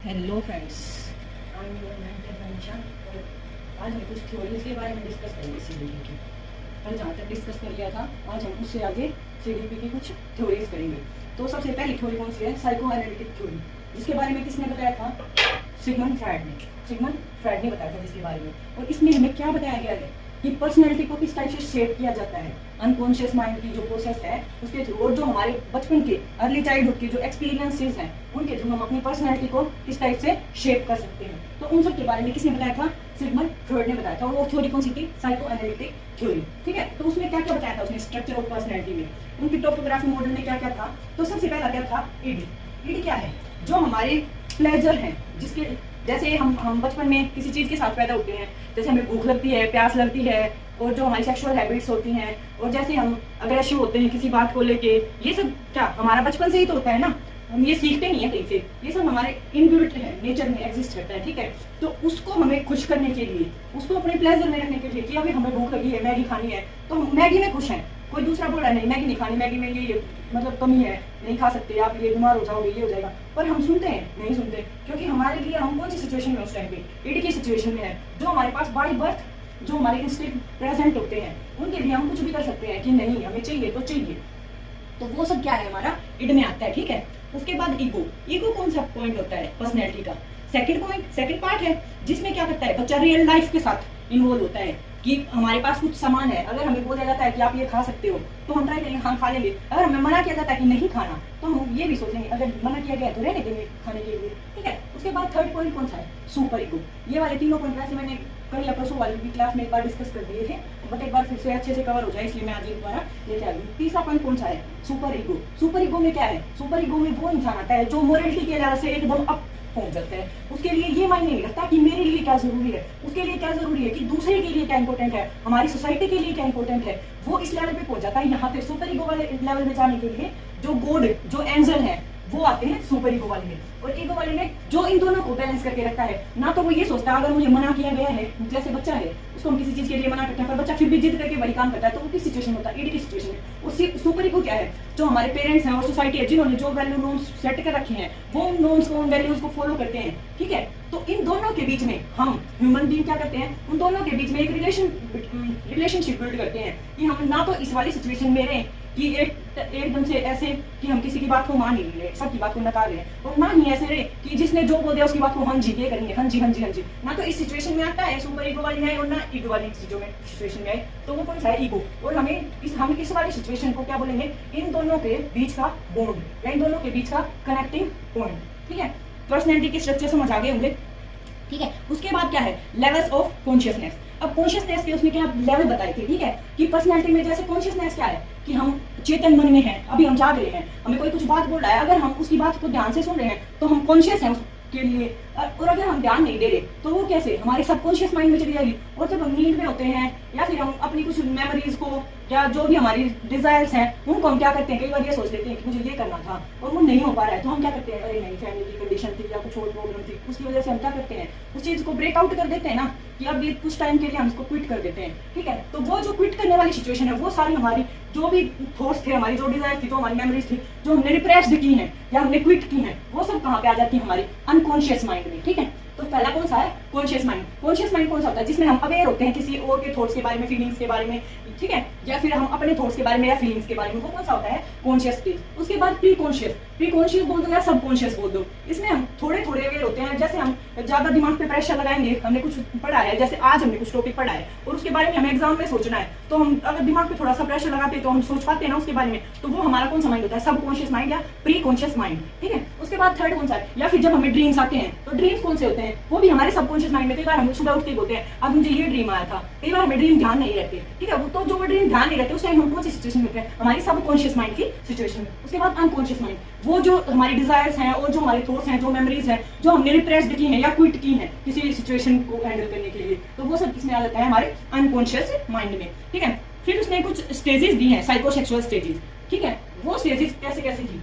Hello friends, I am your mentor Manisha और आज हम कुछ थ्योरीज के बारे में डिस्कस करेंगे सीडीपी की। कल जहाँ तक डिस्कस कर लिया था, आज हम उससे आगे सीडीपी की कुछ थ्योरीज करेंगे। तो सबसे पहली थ्योरी कौन सी है? साइको एनालिटिक थ्योरी, जिसके बारे में किसने बताया था? सिगमंड फ्रायड ने बताया था जिसके बारे में। और इसमें हमें क्या बताया गया है कि पर्सनैलिटी को किस टाइप से शेप किया जाता है अनकॉन्शियस माइंड की जो प्रोसेस है उसके थ्रू, और जो हमारे बचपन के अर्ली चाइल्डहुड के जो एक्सपीरियंसेस हैं उनके थ्रू हम अपनी पर्सनैलिटी को किस टाइप से शेप कर सकते हैं। तो उन सब के बारे में किसने बताया था? सिगमंड फ्रॉयड ने बताया था। और वो थ्योरी कौन सी थी? Psycho analytic theory. ठीक है, तो उसमें क्या क्या बताया था उसने स्ट्रक्चर ऑफ पर्सनैलिटी में? उनकी टोपोग्राफी मॉडल में क्या क्या था? तो सबसे पहला क्या था? ईडी क्या है? जो हमारे प्लेजर हैं, जिसके जैसे हम बचपन में किसी चीज के साथ पैदा होते हैं, जैसे हमें भूख लगती है, प्यास लगती है, और जो हमारी सेक्सुअल हैबिट्स होती हैं, और जैसे हम अग्रेसिव होते हैं किसी बात को लेके, ये सब क्या हमारा बचपन से ही तो होता है ना। हम ये सीखते नहीं है कहीं से, ये सब हमारे इनबिल्ट है, नेचर में एग्जिस्ट करता है। ठीक है, तो उसको हमें खुश करने के लिए, उसको अपने प्लेजर में रखने के लिए कि अभी हमें भूख लगी है, मैगी खानी है, तो हम मैगी में खुश हैं। कोई दूसरा बोल रहा है नहीं मैगी नहीं खानी, मैगी में ये मतलब कमी है, नहीं खा सकते आप, ये बीमार हो जाओगे, ये हो जाएगा, पर हम सुनते हैं नहीं सुनते, क्योंकि हमारे लिए हम कौन सी सिचुएशन में उस टाइम पे ईडी की सिचुएशन में है। जो हमारे पास बाय बर्थ जो हमारे इंस्टिंक्ट प्रेजेंट होते हैं उनके लिए हम कुछ भी कर सकते हैं कि नहीं हमें चाहिए तो चाहिए। तो वो सब क्या है? हमारा इड में आता है। ठीक है, उसके बाद ईगो कौन सा पॉइंट होता है पर्सनैलिटी का? सेकंड पार्ट है, जिसमें क्या करता है बच्चा रियल लाइफ के साथ इन्वॉल्व होता है कि हमारे पास कुछ सामान है, अगर हमें बोला जाता है कि आप ये खा सकते हो तो हम ट्राई करेंगे, हाँ खा लेंगे। अगर हमें मना किया जाता है कि नहीं खाना तो हम ये भी सोचेंगे अगर मना किया गया तो रहने देंगे खाने के लिए। ठीक है, उसके बाद थर्ड पॉइंट कौन सा है? Super ego. ये वाले तीनों पॉइंट वैसे मैंने कल या परसों वाली भी क्लास में एक बार डिस्कस कर दिए थे, बट एक बार फिर से अच्छे से कवर हो जाए इसलिए मैं आज एक बार लेके आ गई। तीसरा पॉइंट कौन सा है? सुपर ईगो में क्या है? सुपर ईगो में वो इंसान आता है जो मोरलिटी के लिहाज से एकदम अप पहुंच जाता है। उसके लिए ये मायने नहीं रखता कि मेरे लिए क्या जरूरी है, उसके लिए क्या जरूरी है कि दूसरे के लिए क्या इंपॉर्टेंट है, हमारी सोसाइटी के लिए क्या इंपॉर्टेंट है। वो इस लेवल पे पहुंच जाता है। यहाँ पे सुपर ईगो वाले लेवल में जाने के लिए जो गॉड जो एंजल है वो आते हैं सुपर ईगो वाले में। और ईगो वाले में जो इन दोनों को बैलेंस करके रखता है, ना तो वो ये सोचता है अगर मुझे मना किया गया है, जैसे बच्चा है उसको हम किसी चीज के लिए मना करते हैं पर बच्चा फिर भी जिद करके वही काम करता है, तो वो किस सिचुएशन में होता है? ईडी की सिचुएशन में। और सुपर ईगो क्या है? जो हमारे पेरेंट्स हैं और सोसाइटी है जिन्होंने जो वैल्यू नॉर्म्स सेट कर रखे हैं वो नॉर्म्स को, उन वैल्यूज को फॉलो करते हैं। ठीक है, तो इन दोनों के बीच में हम ह्यूमन बीइंग क्या करते हैं? उन दोनों के बीच में एक रिलेशनशिप बिल्ड करते हैं कि हम ना तो इस वाली सिचुएशन में रहें कि एकदम से ऐसे कि हम किसी की बात को मान ही नहीं रहे, सबकी बात को नकार रहे हैं, और ना ही ऐसे रहे कि जिसने जो बोल दिया उसकी बात को हाँ जी ये करेंगे, हाँ जी हाँ जी हाँ जी। ना तो इस सिचुएशन में आता है सुपर ईगो वाली में और ना ईगो वाली सिचुएशन में आए, तो वो कौन सा है? ईगो। और हम इस वाली सिचुएशन को क्या बोलेंगे? इन दोनों के बीच का बॉन्ड या इन दोनों के बीच का कनेक्टिंग पॉइंट। ठीक है, पर्सनैलिटी के स्ट्रक्चर समझ आ गए होंगे। ठीक है, उसके बाद क्या है? Levels of consciousness. अब कॉन्शियसनेस के उसने क्या लेवल बताए थे? ठीक है, कि पर्सनैलिटी में जैसे कॉन्शियसनेस क्या है कि हम चेतन मन में हैं, अभी हम जाग रहे हैं, हमें कोई कुछ बात बोल रहा है, अगर हम उसकी बात को ध्यान से सुन रहे हैं तो हम कॉन्शियस हैं उसके लिए, और अगर हम ध्यान नहीं दे रहे तो वो कैसे हमारे सबकॉन्शियस माइंड में चली जाएगी। और जब हम नींद में होते हैं या फिर हम अपनी कुछ मेमोरीज को या जो भी हमारी डिजायर्स हैं उनको हम क्या करते हैं? कई बार ये सोच लेते हैं कि मुझे ये करना था और वो नहीं हो पा रहा है, तो हम क्या करते हैं? अरे नहीं, फैमिली की कंडीशन थी या कुछ और प्रॉब्लम थी, उसकी वजह से हम क्या करते हैं? उस चीज को ब्रेकआउट कर देते हैं ना, कि अब ये कुछ टाइम के लिए हम इसको क्विट कर देते हैं। ठीक है, तो वो जो क्विट करने वाली सिचुएशन है वो सारी हमारी जो भी थॉट्स थे, हमारी जो डिजायर थी, जो हमारी मेमोरीज थी, जो हमने रिप्रेस्ड की हैं या हमने क्विट की हैं, वो सब कहाँ पे आ जाती है? हमारी अनकॉन्शियस माइंड में। ठीक है, तो पहला कौन सा है? Conscious mind. कॉन्शियस माइंड कौन सा होता है? जिसमें हम अवेयर होते हैं किसी और के थॉट्स के बारे में, फीलिंग्स के बारे में। ठीक है, या फिर हम अपने थॉट्स के बारे में या फीलिंग्स के बारे में, वो कौन सा होता है? Conscious stage. उसके बाद प्री कॉन्शियस बोल दो या सब कॉन्शियस बोल दो, इसमें हम थोड़े थोड़े अवेयर होते हैं। जैसे हम ज्यादा दिमाग पे प्रेशर लगाएंगे, हमने कुछ पढ़ा है, जैसे आज हमने कुछ टॉपिक पढ़ा है और उसके बारे में हमें एग्जाम में सोचना है, तो हम अगर दिमाग पे थोड़ा सा प्रेशर लगाते हैं तो हम सोच पाते हैं ना उसके बारे में, तो वो हमारा कौन सा माइंड होता है? सब कॉन्शियस माइंड या प्री कॉन्शियस माइंड। ठीक है, उसके बाद थर्ड कौन सा है? या फिर जब हमें ड्रीम्स आते हैं तो ड्रीम्स कौन से होते हैं? वो भी हमारे सबकॉन्शियस माइंड में। कई बार हम सुबह उठते ही बोलते हैं अब मुझे ये ड्रीम आया था, कई बार हमें ड्रीम ध्यान नहीं रहते। ठीक है, तो जो ड्रीम ध्यान नहीं रहते उस टाइम हम कौन सी सिचुएशन में होते हैं? हमारी सबकॉन्शियस माइंड की सिचुएशन में। उसके बाद अनकॉन्शियस माइंड, वो जो हमारी डिजायर्स हैं और जो हमारे थॉट्स हैं, जो मेमोरीज हैं, जो हमने रिप्रेस्ड की हैं या क्विट की हैं किसी सिचुएशन को हैंडल करने के लिए, तो वो सब किसमें आ जाता है? हमारे अनकॉन्शियस माइंड में। ठीक है, फिर उसने कुछ स्टेजेस दी हैं, साइकोसेक्सुअल स्टेजेस। ठीक है, वो स्टेजेस कैसे कैसे थी?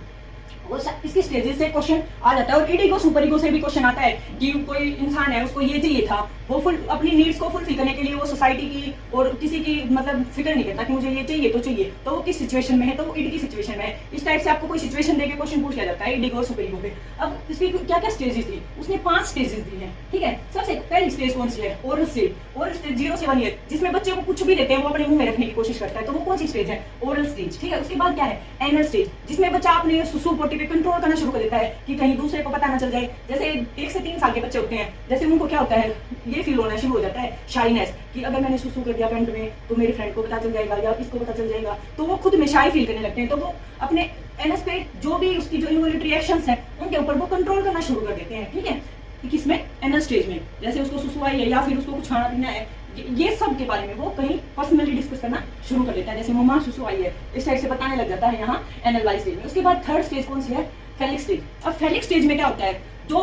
इसकी स्टेजेस से क्वेश्चन आ जाता है। और ईडीगो सुपर ईगो से भी क्वेश्चन आता है कि कोई इंसान है, उसको ये चाहिए था, वो अपनी नीड्स को फुलफिल करने के लिए वो सोसाइटी की और किसी की मतलब फिक्र नहीं करता कि मुझे ये चाहिए, तो वो किस सिचुएशन में है, तो वो ईडी की सिचुएशन में है। इस टाइप से आपको कोई सिचुएशन देके क्वेश्चन पूछ लिया जाता है ईडीगो और सुपर ईगो पे। अब इसकी क्या क्या स्टेजेस दी, उसने 5 स्टेजेस दी है, ठीक है। सबसे पहली स्टेज कौन सी है, ओरल स्टेज। ओरल स्टेज 0 से 1 ईयर, जिसमें बच्चे को कुछ भी देते हैं वो अपने मुंह में रखने की कोशिश करता है, तो वो कौन सी स्टेज है, ओरल स्टेज, ठीक है। उसके बाद क्या है, एनल स्टेज, जिसमें बच्चा अपने सुसु पोटी पे कंट्रोल करना शुरू कर देता है कि कहीं दूसरे को पता ना चल जाए। जैसे 1 से 3 साल के बच्चे होते हैं, जैसे उनको क्या होता है, ये फील होना शुरू हो जाता है शाइनेस, कि अगर मैंने सुसु कर दिया पैंट में तो मेरे फ्रेंड को पता चल जाएगा या इसको पता चल जाएगा, तो वो खुद में शाई फील करने लगते हैं। तो वो अपने एनएस पे जो भी उसकी जो इन्वॉल्यूटरी रिएक्शंस हैं उनके ऊपर वो कंट्रोल करना शुरू कर देते हैं, ठीक है। किसमें, एनल स्टेज में। जैसे उसको सुसु आई है या फिर उसको कुछ खाना पीना है, ये सब के बारे में वो कहीं पर्सनली डिस्कस करना शुरू कर देता है। जैसे मम्मा सुसु आई है, इस टाइप से बताने लग जाता है यहाँ एनल वाली स्टेज में। उसके बाद थर्ड स्टेज कौन सी है, फेलिक स्टेज। अब फेलिक स्टेज में क्या होता है, जो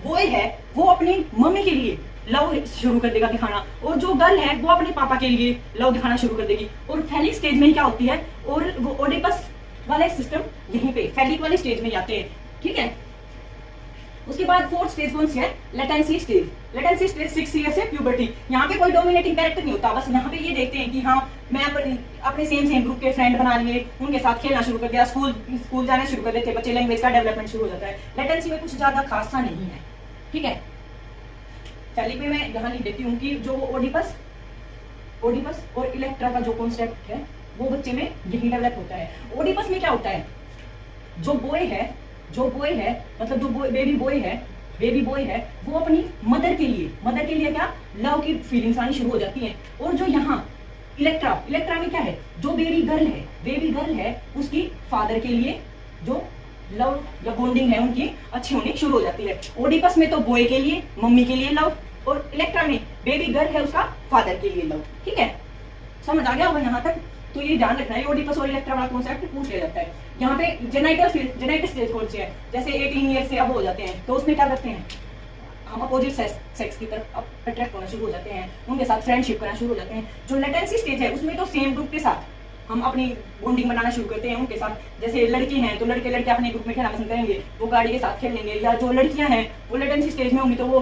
बॉय है वो अपनी मम्मी के लिए लव शुरू कर देगा दिखाना, और जो गर्ल है वो अपने पापा के लिए लव दिखाना शुरू कर देगी। और फेलिक स्टेज में क्या होती है, और वो ओडिपस वाले सिस्टम यहीं पे फेलिक वाले स्टेज में जाते हैं, ठीक है। उसके बाद फोर्थ स्टेज कौन सी है, latency stage. Latency stage 6 year से प्यूबर्टी। यहाँ पे कोई डोमिनेटिंग कैरेक्टर नहीं होता, बस यहाँ पे ये देखते हैं कि हाँ मैं अपने सेम ग्रुप के फ्रेंड बना लिए, उनके साथ खेलना शुरू कर दिया, स्कूल जाना शुरू कर देते बच्चे, लैंग्वेज का डेवलपमेंट शुरू हो जाता है। लेटेंसी में कुछ ज्यादा खासा नहीं है, ठीक है। फेलिक में मैं यहाँ लिख देती हूँ कि जो ओडिपस और इलेक्ट्रा का जो कॉन्सेप्ट है वो बच्चे में यही डेवलप होता है। ओडिपस में क्या होता है, जो बॉय है मतलब जो बेबी बॉय है वो अपनी मदर के लिए क्या लव की फीलिंग्स आनी शुरू हो जाती हैं। और जो यहाँ इलेक्ट्रा में क्या है, जो बेबी गर्ल है उसकी फादर के लिए जो लव या बॉन्डिंग है उनकी अच्छी होनी शुरू हो जाती है। ओडिपस में तो बॉय के लिए मम्मी के लिए लव, और इलेक्ट्रा में बेबी गर्ल है उसका फादर के लिए लव, ठीक है। समझ आ गया होगा यहाँ तक, तो ये ध्यान रखना है ओडिपस और इलेक्ट्रा वाला कॉन्सेप्ट पूछ लिया जाता है। यहाँ पे जेनाइटल स्टेज कौन सी है, जैसे 18 ईयर से अब हो जाते हैं, तो उसमें क्या करते हैं, हम अपोजिट सेक्स की तरफ अट्रैक्ट होना शुरू हो जाते हैं, उनके साथ फ्रेंडशिप करना शुरू हो जाते हैं। जो लेटेंसी स्टेज है उसमें तो सेम ग्रुप के साथ हम अपनी बॉन्डिंग बनाना शुरू करते हैं उनके साथ। जैसे लड़की हैं तो लड़के अपने ग्रुप में खेलना पसंद करेंगे, वो गाड़ी के साथ खेल लेंगे, या जो लड़कियां हैं वो लेटेंसी स्टेज में होंगी तो वो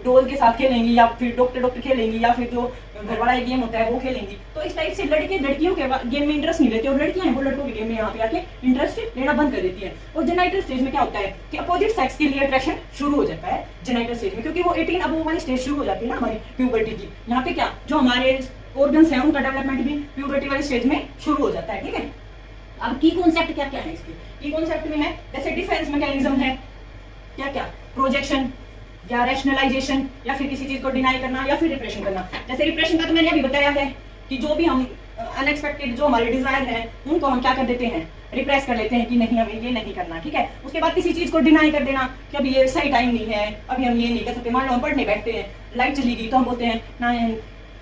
डॉल के साथ खेलेंगी, या फिर डॉक्टर खेलेंगी, या फिर जो घर वाला गेम होता है वो खेलेंगी। तो इस टाइप से लड़के लड़कियों के गेम में इंटरेस्ट नहीं लेते, और लड़कियां हैं वो लड़कों के गेम में यहाँ पे आके इंटरेस्ट लेना बंद कर देती है। और जेनाइटल स्टेज में क्या होता है कि अपोजिट सेक्स के लिए अट्रैक्शन शुरू हो जाता है जेनाइटल स्टेज में, क्योंकि वो 18 अब वाली स्टेज शुरू हो जाती है ना हमारी प्यूबर्टी की। यहाँ पे क्या जो हमारे ऑर्गन्स हैं उनका डेवलपमेंट भी प्यूबर्टी वाली स्टेज में शुरू हो जाता है, ठीक है। अब की कॉन्सेप्ट क्या क्या है इसके, की कॉन्सेप्ट में है जैसे डिफेंस मैकेनिज्म है, क्या प्रोजेक्शन या रैशनलाइजेशन, या फिर किसी चीज को डिनाई करना, या फिर रिप्रेशन करना। जैसे रिप्रेशन का तो मैंने अभी बताया है कि जो भी हम अनएक्सपेक्टेड जो हमारे डिजायर है उनको हम क्या कर देते हैं, रिप्रेस कर लेते हैं कि नहीं हमें ये नहीं करना, ठीक है। उसके बाद किसी चीज को डिनाई कर देना कि अभी ये सही टाइम नहीं है, अभी हम ये नहीं कर सकते। मान लो हम पढ़ने बैठते हैं, लाइट चली गई तो हम बोलते हैं ना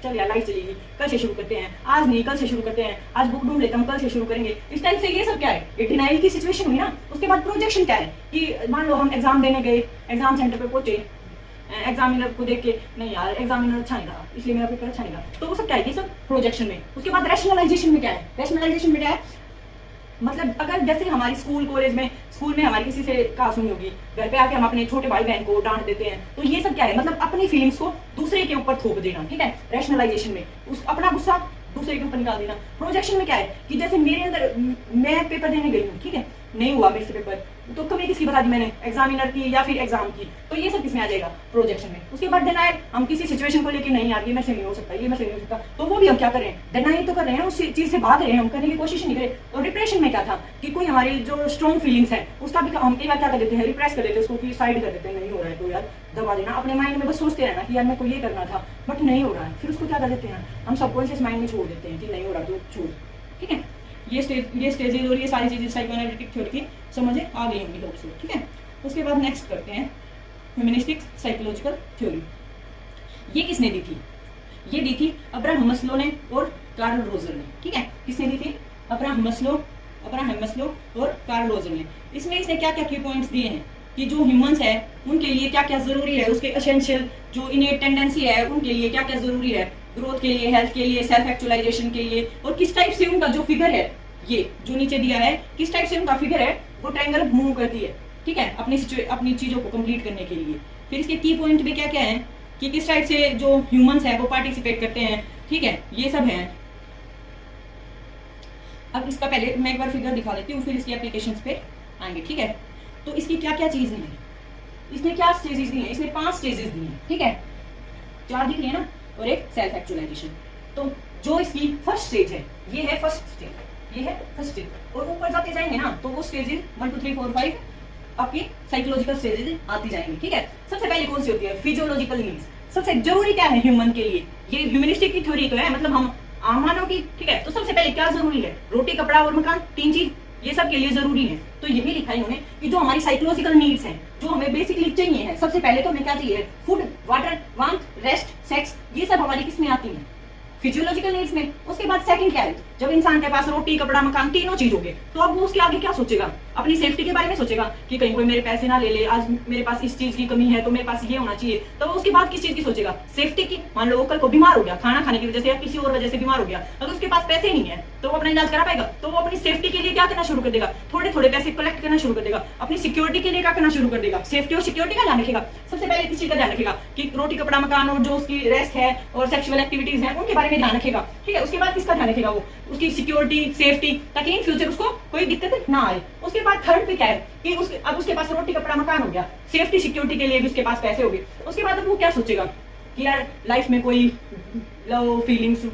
चल यार लाइट चलेगी, कल से शुरू करते हैं, आज नहीं कल से शुरू करते हैं, आज बुक ढूंढ लेते हैं, कल से शुरू करेंगे। इस टाइप से ये सब क्या है, ये डिनाइल की सिचुएशन हुई ना। उसके बाद प्रोजेक्शन क्या है कि मान लो हम एग्जाम देने गए, एग्जाम सेंटर पे पहुंचे, एग्जामिनर को देख के नहीं यार एग्जामिनर अच्छा नहीं रहा इसलिए मेरा पेपर अच्छा नहीं रहा, तो वो सब क्या है, ये सब प्रोजेक्शन में। उसके बाद रैशनलाइजेशन में क्या है, रैशनलाइजेशन में क्या है मतलब अगर जैसे हमारी स्कूल में हमारी किसी से कहा सुनी होगी, घर पे आके हम अपने छोटे भाई बहन को डांट देते हैं, तो ये सब क्या है मतलब अपनी फीलिंग्स को दूसरे के ऊपर थोप देना, ठीक है। रैशनलाइजेशन में अपना गुस्सा दूसरे के ऊपर निकाल देना। प्रोजेक्शन में क्या है कि जैसे मेरे अंदर मैं पेपर देने गई हूँ, ठीक है, नहीं हुआ मेरे से पेपर, तो कमी किसकी बता दी मैंने, एग्जामिनर की या फिर एग्जाम की, तो ये सब किसमें आ जाएगा, प्रोजेक्शन में। उसके बाद डिनायल, हम किसी सिचुएशन को लेकर नहीं यार ये मेरे से नहीं हो सकता, ये मेरे से नहीं हो सकता, तो वो भी हम क्या कर रहे हैं, डिनाई तो कर रहे हैं, उस चीज से भाग रहे हैं, हम करने की कोशिश नहीं कर रहे। और डिप्रेशन में क्या था कि कोई हमारी जो स्ट्रॉन्ग फीलिंग्स है उसका भी हम कई बार क्या कर देते हैं, रिप्रेस कर देते हैं, उसको साइड कर देते हैं, नहीं हो रहा है तो यार दबा देना, अपने माइंड में बस सोचते रहना कि यार मेरे को ये करना था बट नहीं हो रहा है, फिर उसको क्या कर देते हैं हम सबकॉन्शियस माइंड में छोड़ देते हैं कि नहीं हो रहा तो छोड़, ठीक है। ये स्टेजेस और ये सारी चीजें साइकोएनालिटिक थ्योरी की समझ आ गई होंगी लोग से, ठीक है। उसके बाद नेक्स्ट करते हैं ह्यूमनिस्टिक साइकोलॉजिकल थ्योरी। ये किसने दी थी, ये दी थी अब्राहम मस्लो ने और कार्ल रोजर ने, ठीक है। किसने दी थी, अब्राहम मस्लो और कार्ल रोजर ने। इसमें इसने क्या क्या की पॉइंट्स दिए हैं कि जो ह्यूमंस है उनके लिए क्या क्या जरूरी है, उसके एसेंशियल जो इनेट टेंडेंसी है उनके लिए क्या क्या जरूरी है, ग्रोथ के लिए, हेल्थ के लिए, सेल्फ एक्चुअलाइजेशन के लिए, और किस टाइप से उनका जो फिगर है ये जो नीचे दिया है किस टाइप से उनका फिगर है वो ट्रायंगल मूव करती है, ठीक है, अपनी चीजों को कंप्लीट करने के लिए। फिर इसके की पॉइंट भी क्या क्या है कि किस टाइप से जो ह्यूमंस है वो पार्टिसिपेट करते हैं, ठीक है, ये सब है। अब इसका पहले मैं एक बार फिगर दिखा देती हूँ, फिर इसकी एप्लीकेशंस पे आएंगे, ठीक है। तो इसकी क्या क्या चीज दी है, इसने क्या स्टेजेस दी है, इसने 5 स्टेजेस दी हैं, ठीक है, 4 दिख रही है ना, और एक सेल्फ एक्चुअलाइजेशन। तो जो इसकी फर्स्ट स्टेज है ये है फर्स्ट स्टेज, ये है फर्स्ट स्टेज, और ऊपर जाते जाएंगे ना तो वो स्टेजेस 1 2 3 4 5 आपकी साइकोलॉजिकल स्टेजेस आती जाएंगी, ठीक है। सबसे पहले कौन सी होती है, फिजियोलॉजिकल नीड्स। सबसे जरूरी क्या है ह्यूमन के लिए, ये ह्यूमनिस्टिक की थ्योरी तो है, मतलब हम आम मानव की, ठीक है। तो सबसे पहले क्या जरूरी है, रोटी कपड़ा और मकान, 3 चीज ये सब के लिए जरूरी है। तो यही लिखा है उन्होंने कि जो हमारी साइकोलॉजिकल नीड्स हैं, जो हमें बेसिकली चाहिए है, सबसे पहले तो हमें क्या चाहिए, food, water, warmth, rest, sex, ये सब हमारी किसमें आती है, फिजियोलॉजिकल नीड्स में। उसके बाद सेकंड क्या है, जब इंसान के पास रोटी कपड़ा मकान तीनों चीज हो गए तो अब वो उसके आगे क्या सोचेगा, अपनी सेफ्टी के बारे में सोचेगा कि कहीं कोई मेरे पैसे ना ले ले, आज मेरे पास इस चीज की कमी है तो मेरे पास ये होना चाहिए। तो वो उसके बाद किस चीज की सोचेगा, सेफ्टी की। मान लो वो कल को बीमार हो गया, खाना खाने की वजह से या किसी और वजह से बीमार हो गया, अगर उसके पास पैसे नहीं है तो वो अपना इलाज करा पाएगा, तो वो अपनी सेफ्टी के लिए क्या करना शुरू कर देगा, थोड़े थोड़े पैसे कलेक्ट करना शुरू कर देगा, अपनी सिक्योरिटी के लिए क्या करना शुरू कर देगा, सेफ्टी और सिक्योरिटी का ध्यान रखेगा। सबसे पहले किस चीज का ध्यान रखेगा कि रोटी कपड़ा मकान और जो उसकी रेस्ट है और सेक्सुअल एक्टिविटीज है उनके बारे में ध्यान रखेगा, ठीक है। उसके बाद किसका ध्यान रखेगा, वो उसकी सिक्योरिटी, सेफ्टी, ताकि इन फ्यूचर उसको कोई दिक्कत ना आए। उसके बाद थर्ड पे क्या है कि अब उसके पास रोटी कपड़ा मकान हो गया, सेफ्टी सिक्योरिटी के लिए भी उसके पास पैसे हो गए। उसके बाद वो क्या सोचेगा कि यार लाइफ में कोई लव फीलिंग्स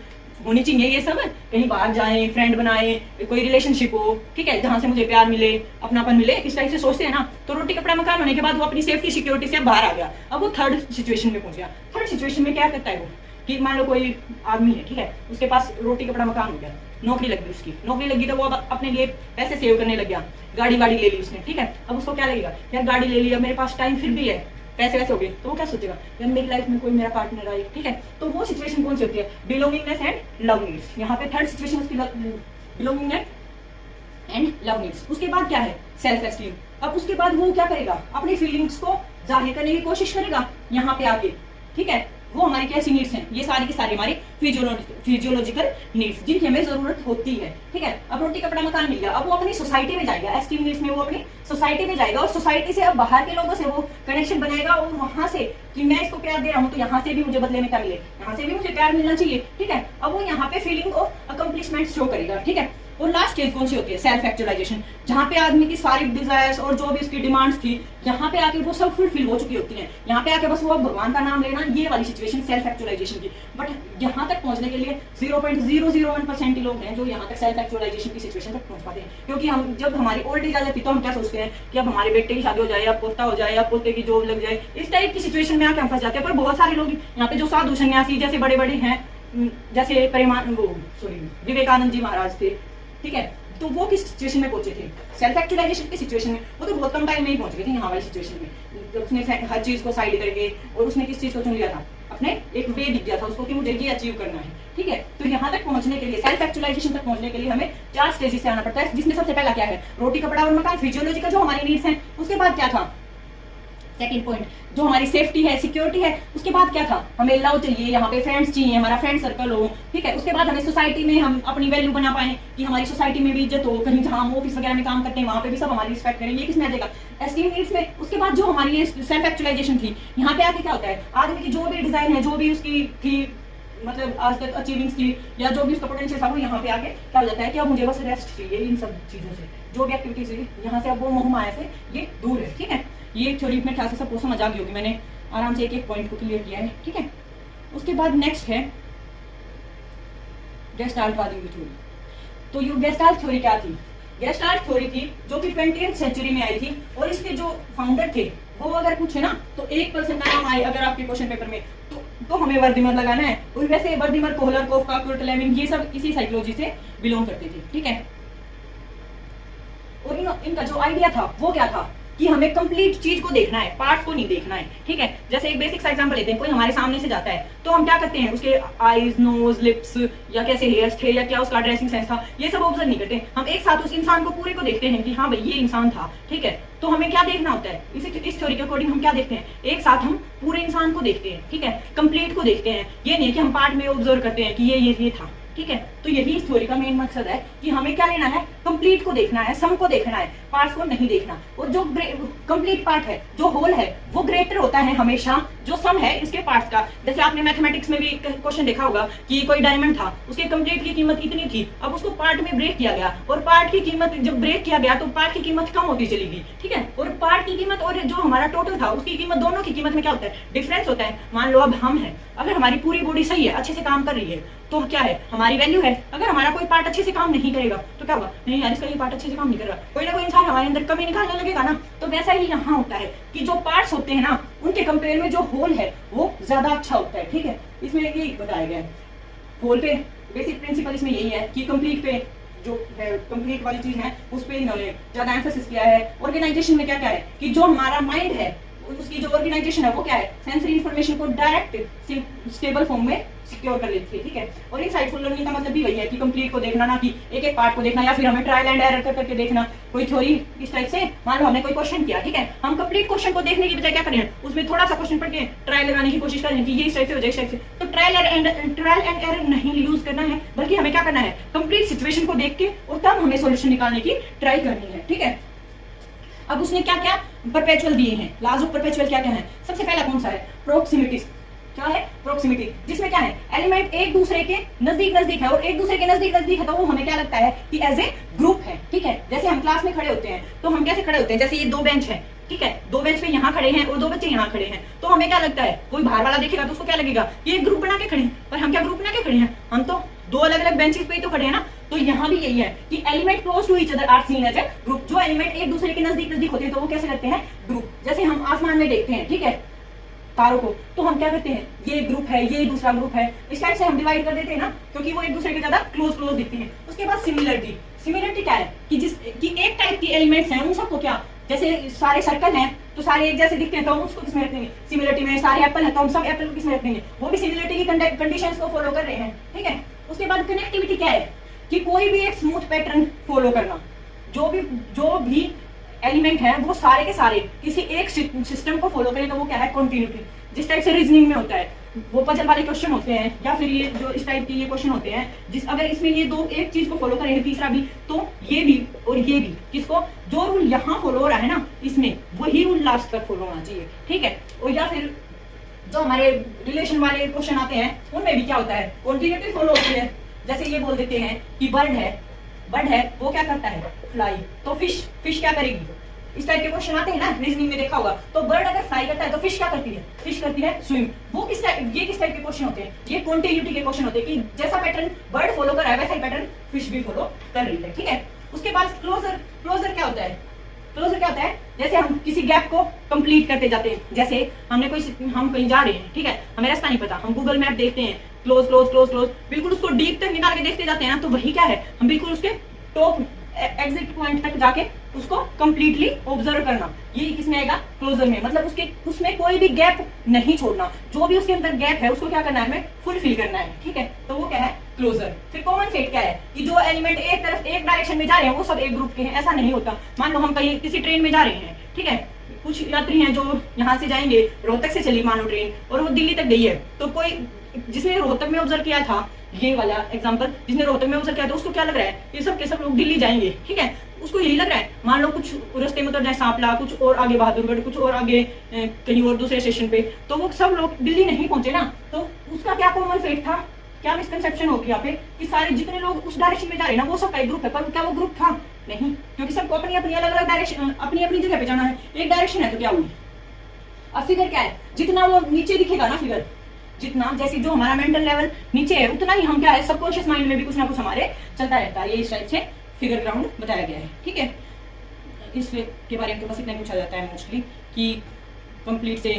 होनी चाहिए, ये सब कहीं बाहर जाएं, फ्रेंड बनाएं, कोई रिलेशनशिप हो, ठीक है, जहां से मुझे प्यार मिले, अपनापन मिले, इस टाइप से सोचते हैं ना। तो रोटी कपड़ा मकान होने के बाद वो अपनी सेफ्टी सिक्योरिटी से बाहर आ गया, अब वो थर्ड सिचुएशन में पहुंच गया। थर्ड सिचुएशन में क्या करता है वो कि मान लो कोई आदमी है, ठीक है, उसके पास रोटी कपड़ा मकान हो गया, नौकरी लगी, उसकी नौकरी लगी तो वो अब अपने लिए पैसे सेव करने लग गया, गाड़ी वाड़ी ले ली उसने, ठीक है। अब उसको क्या लगेगा, यार गाड़ी ले लिया, मेरे पास टाइम फिर भी है, पैसे वैसे हो गए, तो वो क्या सोचेगा, यार मेरी लाइफ में कोई मेरा पार्टनर आए, ठीक है। तो वो सिचुएशन कौन सी होती है, बिलोंगिंगनेस एंड लव नीड्स। यहाँ पे थर्ड सिचुएशन उसकी बिलोंगिंगनेस एंड लव नीड्स। उसके बाद क्या है, सेल्फ एस्टीम। अब उसके बाद वो क्या करेगा, अपनी फीलिंग्स को जाहिर करने की कोशिश करेगा यहाँ पे आके, ठीक है। वो हमारी कैसी नीड्स हैं, ये सारी की सारी हमारी फिजियोलॉजिकल नीड्स जिनकी हमें जरूरत होती है, ठीक है। अब रोटी कपड़ा मकान मिल गया, अब वो अपनी सोसाइटी में जाएगा, एस्टीम नीड्स में वो अपनी सोसाइटी में जाएगा और सोसाइटी से अब बाहर के लोगों से वो कनेक्शन बनाएगा और वहां से कि मैं इसको प्यार दे रहा हूँ तो यहाँ से भी मुझे बदले में क्या मिले, यहाँ से भी मुझे प्यार मिलना चाहिए, ठीक है। अब वो यहाँ पे फीलिंग ऑफ अकम्प्लिशमेंट शो करेगा, ठीक है। और लास्ट स्टेज कौन सी होती है, सेल्फ एक्चुअलाइजेशन, जहाँ पे आदमी की सारी डिजायर्स और जो भी उसकी डिमांड्स थी यहाँ पे आके वो सब फुलफिल हो चुकी होती हैं। यहाँ पे आके बस वो भगवान का नाम लेना, ये वाली सिचुएशन सेल्फ एक्चुअलाइजेशन की। बट यहाँ तक पहुंचने के लिए 0.001% ही लोग हैं जो यहाँ तक सेल्फ एक्चुअलाइजेशन की सिचुएशन तक पहुंच पाते हैं। क्योंकि हम जब हमारी ओल्ड एज आ जाती है तो हम क्या सोचते हैं कि अब हमारे बेटे की शादी हो जाए या पोता हो जाए या पोते की जॉब लग जाए, इस टाइप की सिचुएशन में आके हम फंस जाते हैं। पर बहुत सारे लोग यहाँ पे जो साधु सन्यासी जैसे बड़े बड़े हैं, जैसे विवेकानंद जी महाराज थे, ठीक है, तो वो किस सिचुएशन में पहुंचे थे, सेल्फ एक्चुअलाइजेशन की सिचुएशन में। वो तो बहुत कम टाइम में ही पहुंच गए थे यहाँ वाली सिचुएशन में, जब उसने हर चीज को साइड करके और उसने किस चीज को चुन लिया था, अपने एक वे दिख गया था उसको कि मुझे ये अचीव करना है, ठीक है। तो यहाँ तक पहुंचने के लिए, सेल्फ एक्चुअलाइजेशन तक पहुंचने के लिए हमें 4 स्टेजेस से आना पड़ता है, जिसमें सबसे पहला क्या है, रोटी कपड़ा और मकान, फिजियोलॉजिकल जो हमारी नीड्स हैं। उसके बाद क्या था, सेकंड पॉइंट जो हमारी सेफ्टी है, सिक्योरिटी है। उसके बाद क्या था, हमें लव चाहिए, यहाँ पे फ्रेंड्स चाहिए, हमारा फ्रेंड सर्कल हो, ठीक है। उसके बाद हमें सोसाइटी में हम अपनी वैल्यू बना पाए कि हमारी सोसाइटी में भी इज्जत हो, कहीं जहाँ हम ऑफिस वगैरह में काम करते हैं वहाँ पे भी सब हमारी रिस्पेक्ट करें, ये किसमें आ जाएगा, एस्टीम नीड्स में। उसके बाद जो हमारी ये सेल्फ एक्चुअलाइजेशन थी, यहाँ पे आके क्या होता है, आदमी की जो भी डिजाइन है, जो भी उसकी थी, मतलब आज तक अचीविंग्स थी या जो भी उसका पोटेंशियल था, वो यहाँ पे आके क्या हो जाता है कि अब मुझे बस रेस्ट चाहिए इन सब चीजों से, जो भी एक्टिविटीज हुई यहाँ से अब वो मोह माया से ये दूर है, ठीक है। ये थ्योरी में ख्याल से सबको समझ आ गई होगी, मैंने आराम से एक एक पॉइंट को क्लियर किया है, ठीक है। उसके बाद नेक्स्ट है गेस्टाल्टवादी थ्योरी। तो ये गेस्टाल्ट थ्योरी क्या थी, गेस्टाल्ट थ्योरी थी जो कि 20वीं सेंचुरी में आई थी, और इसके जो फाउंडर थे वो अगर पूछे ना तो एक पर्सन का नाम आए अगर आपके क्वेश्चन पेपर में, तो हमें वर्दिमर लगाना है। और वैसे वर्दिमर, कोहलर, कोफका, कुर्ट लेविन, ये सब इसी साइकोलॉजी से बिलोंग करते थे, ठीक है। और इनका जो आइडिया था वो क्या था कि हमें कंप्लीट चीज को देखना है, पार्ट्स को नहीं देखना है, ठीक है। जैसे एक बेसिक सा एग्जांपल लेते हैं, कोई हमारे सामने से जाता है तो हम क्या करते हैं, उसके आईज, नोज, लिप्स या कैसे हेयर्स थे या क्या उसका ड्रेसिंग सेंस था, ये सब ऑब्जर्व नहीं करते। हम एक साथ उस इंसान को पूरे को देखते हैं कि हाँ भाई ये इंसान था, ठीक है। तो हमें क्या देखना होता है, इस थ्योरी के अकॉर्डिंग हम क्या देखते हैं, एक साथ हम पूरे इंसान को देखते हैं, ठीक है, कंप्लीट को देखते हैं। ये नहीं कि हम पार्ट में ऑब्जर्व करते हैं कि ये था, ठीक है। तो यही इस थ्योरी का मेन मकसद है कि हमें क्या लेना है, कंप्लीट को देखना है, सम को देखना है, पार्ट्स को नहीं देखना। और जो कंप्लीट पार्ट है, जो होल है, वो ग्रेटर होता है हमेशा जो सम है इसके पार्ट्स का। जैसे आपने मैथमेटिक्स में भी एक क्वेश्चन देखा होगा कि कोई डायमंड था, उसके कंप्लीट की कीमत इतनी थी, अब उसको पार्ट में ब्रेक किया गया और पार्ट की कीमत जब ब्रेक किया गया तो पार्ट की कीमत कम होती चली गई, ठीक है। और पार्ट की कीमत और जो हमारा टोटल था उसकी कीमत, दोनों की कीमत में क्या होता है, डिफरेंस होता है। मान लो अब हम हैं, अगर हमारी पूरी बॉडी सही है, अच्छे से काम कर रही है, तो क्या है, हमारी वैल्यू है। अगर हमारा कोई पार्ट अच्छे से काम नहीं करेगा तो क्या होगा, नहीं यार इसका ये पार्ट अच्छे से काम नहीं कर रहा, कोई ना कोई इंसान हमारे अंदर कमी निकालने लगेगा ना। तो वैसा ही यहाँ होता है कि जो पार्ट्स होते हैं ना, उनके कंपेयर में जो होल है वो ज्यादा अच्छा होता है, ठीक है। इसमें यही बताया गया है। होल पे बेसिक प्रिंसिपल इसमें यही है कि कंप्लीट पे जो है, कंप्लीट वाली चीज है उस पे इन्होंने ज्यादा एम्फेसिस किया है। ऑर्गेनाइजेशन में क्या क्या है कि जो हमारा माइंड है उसकी जो ऑर्गेनाइजेशन है वो क्या है, सेंसरी इंफॉर्मेशन को डायरेक्ट स्टेबल फॉर्म में सिक्योर कर लेती है, ठीक है। और इनसाइटफुल लर्निंग का मतलब भी वही है कि कंप्लीट को देखना, ना कि एक एक पार्ट को देखना या फिर हमें ट्रायल एंड एरर कर करके देखना। कोई थ्योरी इस टाइप से, मान लो हमने कोई क्वेश्चन किया, ठीक है, हम कंप्लीट क्वेश्चन को देखने की बजाय क्या करें, उसमें थोड़ा सा क्वेश्चन पढ़ के ट्रायल लगाने की कोशिश करें कि ये इस टाइप से हो जाए, इस टाइप से। तो ट्रायल एंड एरर नहीं यूज करना है, बल्कि हमें क्या करना है, कंप्लीट सिचुएशन को देख के और तब हमें सोल्यूशन निकालने की ट्राई करनी है, ठीक है। अब उसने क्या क्या परपेचुअल दिए हैं, लॉज ऑफ परपेचुअल क्या क्या है। सबसे पहला कौन सा है, प्रोक्सिमिटी। क्या है, प्रोक्सिमिटी, जिसमें क्या है, एलिमेंट एक दूसरे के नजदीक नजदीक है, और एक दूसरे के नजदीक नजदीक है तो वो हमें क्या लगता है कि एज ए ग्रुप है, ठीक है। जैसे हम क्लास में खड़े होते हैं तो हम कैसे खड़े होते हैं, जैसे ये दो बेंच है, ठीक है, दो बेंच पे यहाँ खड़े हैं और दो बच्चे यहाँ खड़े हैं, तो हमें क्या लगता है, कोई बाहर वाला देखेगा तो उसको क्या लगेगा, ये ग्रुप बना के खड़े हैं। पर हम क्या ग्रुप बना के खड़े हैं, हम तो दो अलग अलग बेंचेस पे ही तो खड़े हैं ना। तो यहाँ भी यही है कि element close to each other are seen as a group. जो एलिमेंट एक दूसरे के नजदीक नजदीक होते हैं तो वो कैसे लगते हैं, ग्रुप। जैसे हम आसमान में देखते हैं, ठीक है, तारों को, तो हम क्या करते हैं, ये ग्रुप है, ये दूसरा ग्रुप है, इस टाइप से हम डिवाइड कर देते हैं ना, क्योंकि वो एक दूसरे के ज्यादा क्लोज दिखते हैं। उसके बाद सिमिलरिटी। सिमिलरिटी क्या है कि एक टाइप की एलिमेंट्स हैं, उन सबको क्या, जैसे सारे सर्कल हैं तो सारे एक जैसे दिखते हैं तो हम उसको किसमें रख देंगे, सिमिलरिटी में। सारे एप्पल हैं तो हम सब एप्पल को किसमें रख देंगे, वो भी सिमिलरिटी की कंडीशंस को फॉलो कर रहे हैं, ठीक है। उसके बाद कनेक्टिविटी क्या है कि कोई भी एक स्मूथ पैटर्न फॉलो करना, जो भी एलिमेंट है वो सारे के सारे किसी एक सिस्टम को फॉलो करें तो वो क्या है, कंटिन्यूटी। जिस टाइप से रीजनिंग में होता है, वो पजल वाले क्वेश्चन होते हैं या फिर ये जो इस टाइप के ये क्वेश्चन होते हैं, जिस अगर इसमें ये दो एक चीज को फॉलो करेंगे तीसरा भी, तो ये भी और ये भी, किसको, जो रूल यहाँ फॉलो हो रहा है ना इसमें, वही रूल लास्ट तक फॉलो होना चाहिए, ठीक है। और या फिर जो हमारे रिलेशन वाले क्वेश्चन आते हैं उनमें भी क्या होता है, कंटिन्यूटी फॉलो होती है। जैसे ये बोल देते हैं कि बर्ड है वो क्या करता है, फ्लाई, तो फिश क्या करेगी, इस टाइप के क्वेश्चन आते हैं ना, रीजनिंग में देखा होगा। तो बर्ड अगर फ्लाई करता है तो फिश क्या करती है, फिश करती है स्विम। वो किस टाइप के क्वेश्चन होते हैं, ये कंटिन्यूटी के क्वेश्चन होते हैं कि जैसा पैटर्न बर्ड फॉलो कर रहा है वैसा ही पैटर्न फिश भी फॉलो कर रही है, ठीक है। उसके बाद क्लोजर क्या होता है, क्लोजर क्या होता है, जैसे हम किसी गैप को कंप्लीट करते जाते हैं। जैसे हम कहीं जा रहे हैं, ठीक है, हमें रास्ता नहीं पता, हम गूगल मैप देखते हैं, क्लोज क्लोज क्लोज क्लोज, बिल्कुल उसको डीप तक निकाल के देखते जाते हैं ना, तो वही क्या है, हम बिल्कुल उसके टॉप एग्जिट पॉइंट तक जाके उसको कंप्लीटली ऑब्जर्व करना, ये किसमें आएगा, क्लोजर में। मतलब उसमें कोई भी गैप नहीं छोड़ना, जो भी उसके अंदर गैप है उसको क्या करना है, हमें फुलफिल करना है, ठीक है। तो वो क्या है, क्लोजर। फिर कॉमन फेट क्या है कि जो एलिमेंट एक तरफ एक डायरेक्शन में जा रहे हैं वो सब एक ग्रुप के हैं, ऐसा नहीं होता। मान लो हम कहीं किसी ट्रेन में जा रहे हैं, ठीक है, कुछ यात्री हैं जो यहाँ से जाएंगे, रोहतक से चली मानो ट्रेन और वो दिल्ली तक गई है, तो कोई जिसने रोहतक में ऑब्जर्व किया था, ये वाला एग्जांपल, जिसने रोहतक में ऑब्जर्व किया था उसको क्या लग रहा है, ये सब के सब लोग दिल्ली जाएंगे, ठीक है, उसको यही लग रहा है। मान लो कुछ रास्ते में उतर जाए सांपला, कुछ और आगे बहादुरगढ़, कुछ और आगे कहीं और दूसरे स्टेशन पे, तो वो सब लोग दिल्ली नहीं पहुंचे ना। तो उसका क्या कॉमन फेट था, क्या मिसकंसेप्शन होगी यहाँ पे कि सारे जितने लोग उस डायरेक्शन में जा रहे हैं ना वो सब का एक ग्रुप है, पर क्या वो ग्रुप था, नहीं, क्योंकि सबको अपनी अपनी अलग अलग डायरेक्शन, अपनी अपनी जगह पे जाना है। एक डायरेक्शन है तो क्या हुई। अब फिगर क्या है, जितना वो नीचे दिखेगा ना फिगर, जितना जैसे जो हमारा मेंटल लेवल नीचे है उतना ही हम क्या है, सबकॉन्शियस माइंड में भी कुछ ना कुछ हमारे चलता रहता है। ये इस टाइप से फिगर ग्राउंड बताया गया है, ठीक है। इसके बारे में तो बस इतना पूछा जाता है मोस्टली कि कंप्लीट से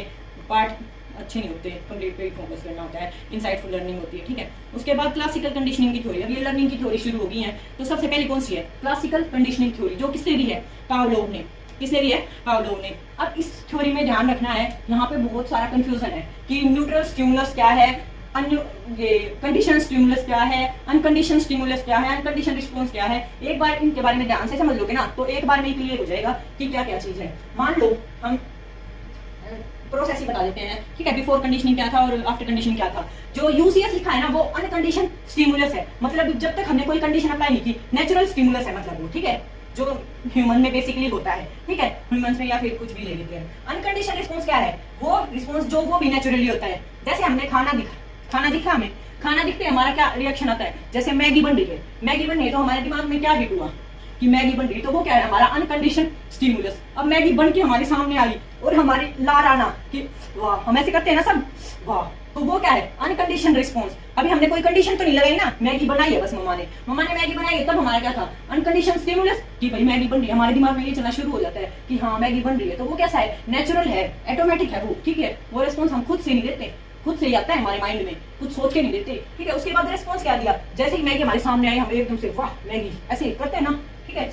पार्ट अच्छे नहीं होते, कंप्लीट पे ही फोकस करना होता है, इनसाइटफुल लर्निंग होती है, ठीक है। उसके बाद क्लासिकल कंडीशनिंग की थ्योरी, अब ये लर्निंग की थ्योरी शुरू हो गई है, तो सबसे पहले कौन सी है, क्लासिकल कंडीशनिंग थ्योरी, जो किसने दी है, पावलोव ने। किसने दी है, पावलोव ने। अब इस थ्योरी में ध्यान रखना है, यहाँ पे बहुत सारा कंफ्यूजन है कि न्यूट्रल स्टिमुलस क्या है, कंडीशन स्टिमुलस क्या है, अनकंडीशन स्टिमुलस क्या है, अनकंडीशन रिस्पॉन्स क्या है। एक बार इनके बारे में ध्यान से समझ लोगे ना तो एक बार में ही क्लियर हो जाएगा कि क्या क्या चीज है। मान लो हम प्रोसेस ही बता देते हैं, ठीक है। बिफोर कंडीशनिंग क्या था और आफ्टर कंडीशनिंग क्या था। जो यूसीएस लिखा है ना वो अनकंडीशन स्टिमुलस है, मतलब जब तक हमने कोई कंडीशन अप्लाई नहीं की, नेचुरल स्टिमुलस है मतलब वो, ठीक है, जो ह्यूमन में बेसिकली होता है, ठीक है, ह्यूमंस में या फिर कुछ भी ले लेते हैं। अनकंडीशनल रिस्पॉन्स क्या है, वो रिस्पॉन्स जो वो भी नेचुरली होता है। जैसे हमने खाना दिखा हमें खाना दिखते हमारा क्या रिएक्शन आता है, जैसे मैगी बन रही है, मैगी बन रही है तो हमारे दिमाग में क्या हिट हुआ कि मैगी बन रही है, तो वो क्या है हमारा अनकंडीशन स्टिमुलस। अब मैगी बन के हमारे सामने आई और हमारी लार आना कि वाह, हम ऐसे करते हैं ना सब, वाह, तो वो क्या है अनकंडीशन रिस्पॉन्स। अभी हमने कोई कंडीशन तो नहीं लगाई ना, मैगी बनाई है बस मम्मा ने मैगी बनाई है, तब हमारा क्या था अनकंडीशन स्टिमुलस कि भाई मैगी बन रही है, हमारे दिमाग में ये चलना शुरू हो जाता है कि हाँ मैगी बन रही है, तो वो कैसा है नेचुरल है, ऑटोमेटिक है वो, ठीक है। वो रिस्पॉन्स हम खुद से नहीं देते, खुद से ही आता है हमारे माइंड में, कुछ सोच के नहीं देते, ठीक है। उसके बाद रिस्पॉन्स क्या दिया, जैसे ही मैगी हमारे सामने आई हम एकदम से वाह मैगी ऐसे करते हैं ना, ठीक है,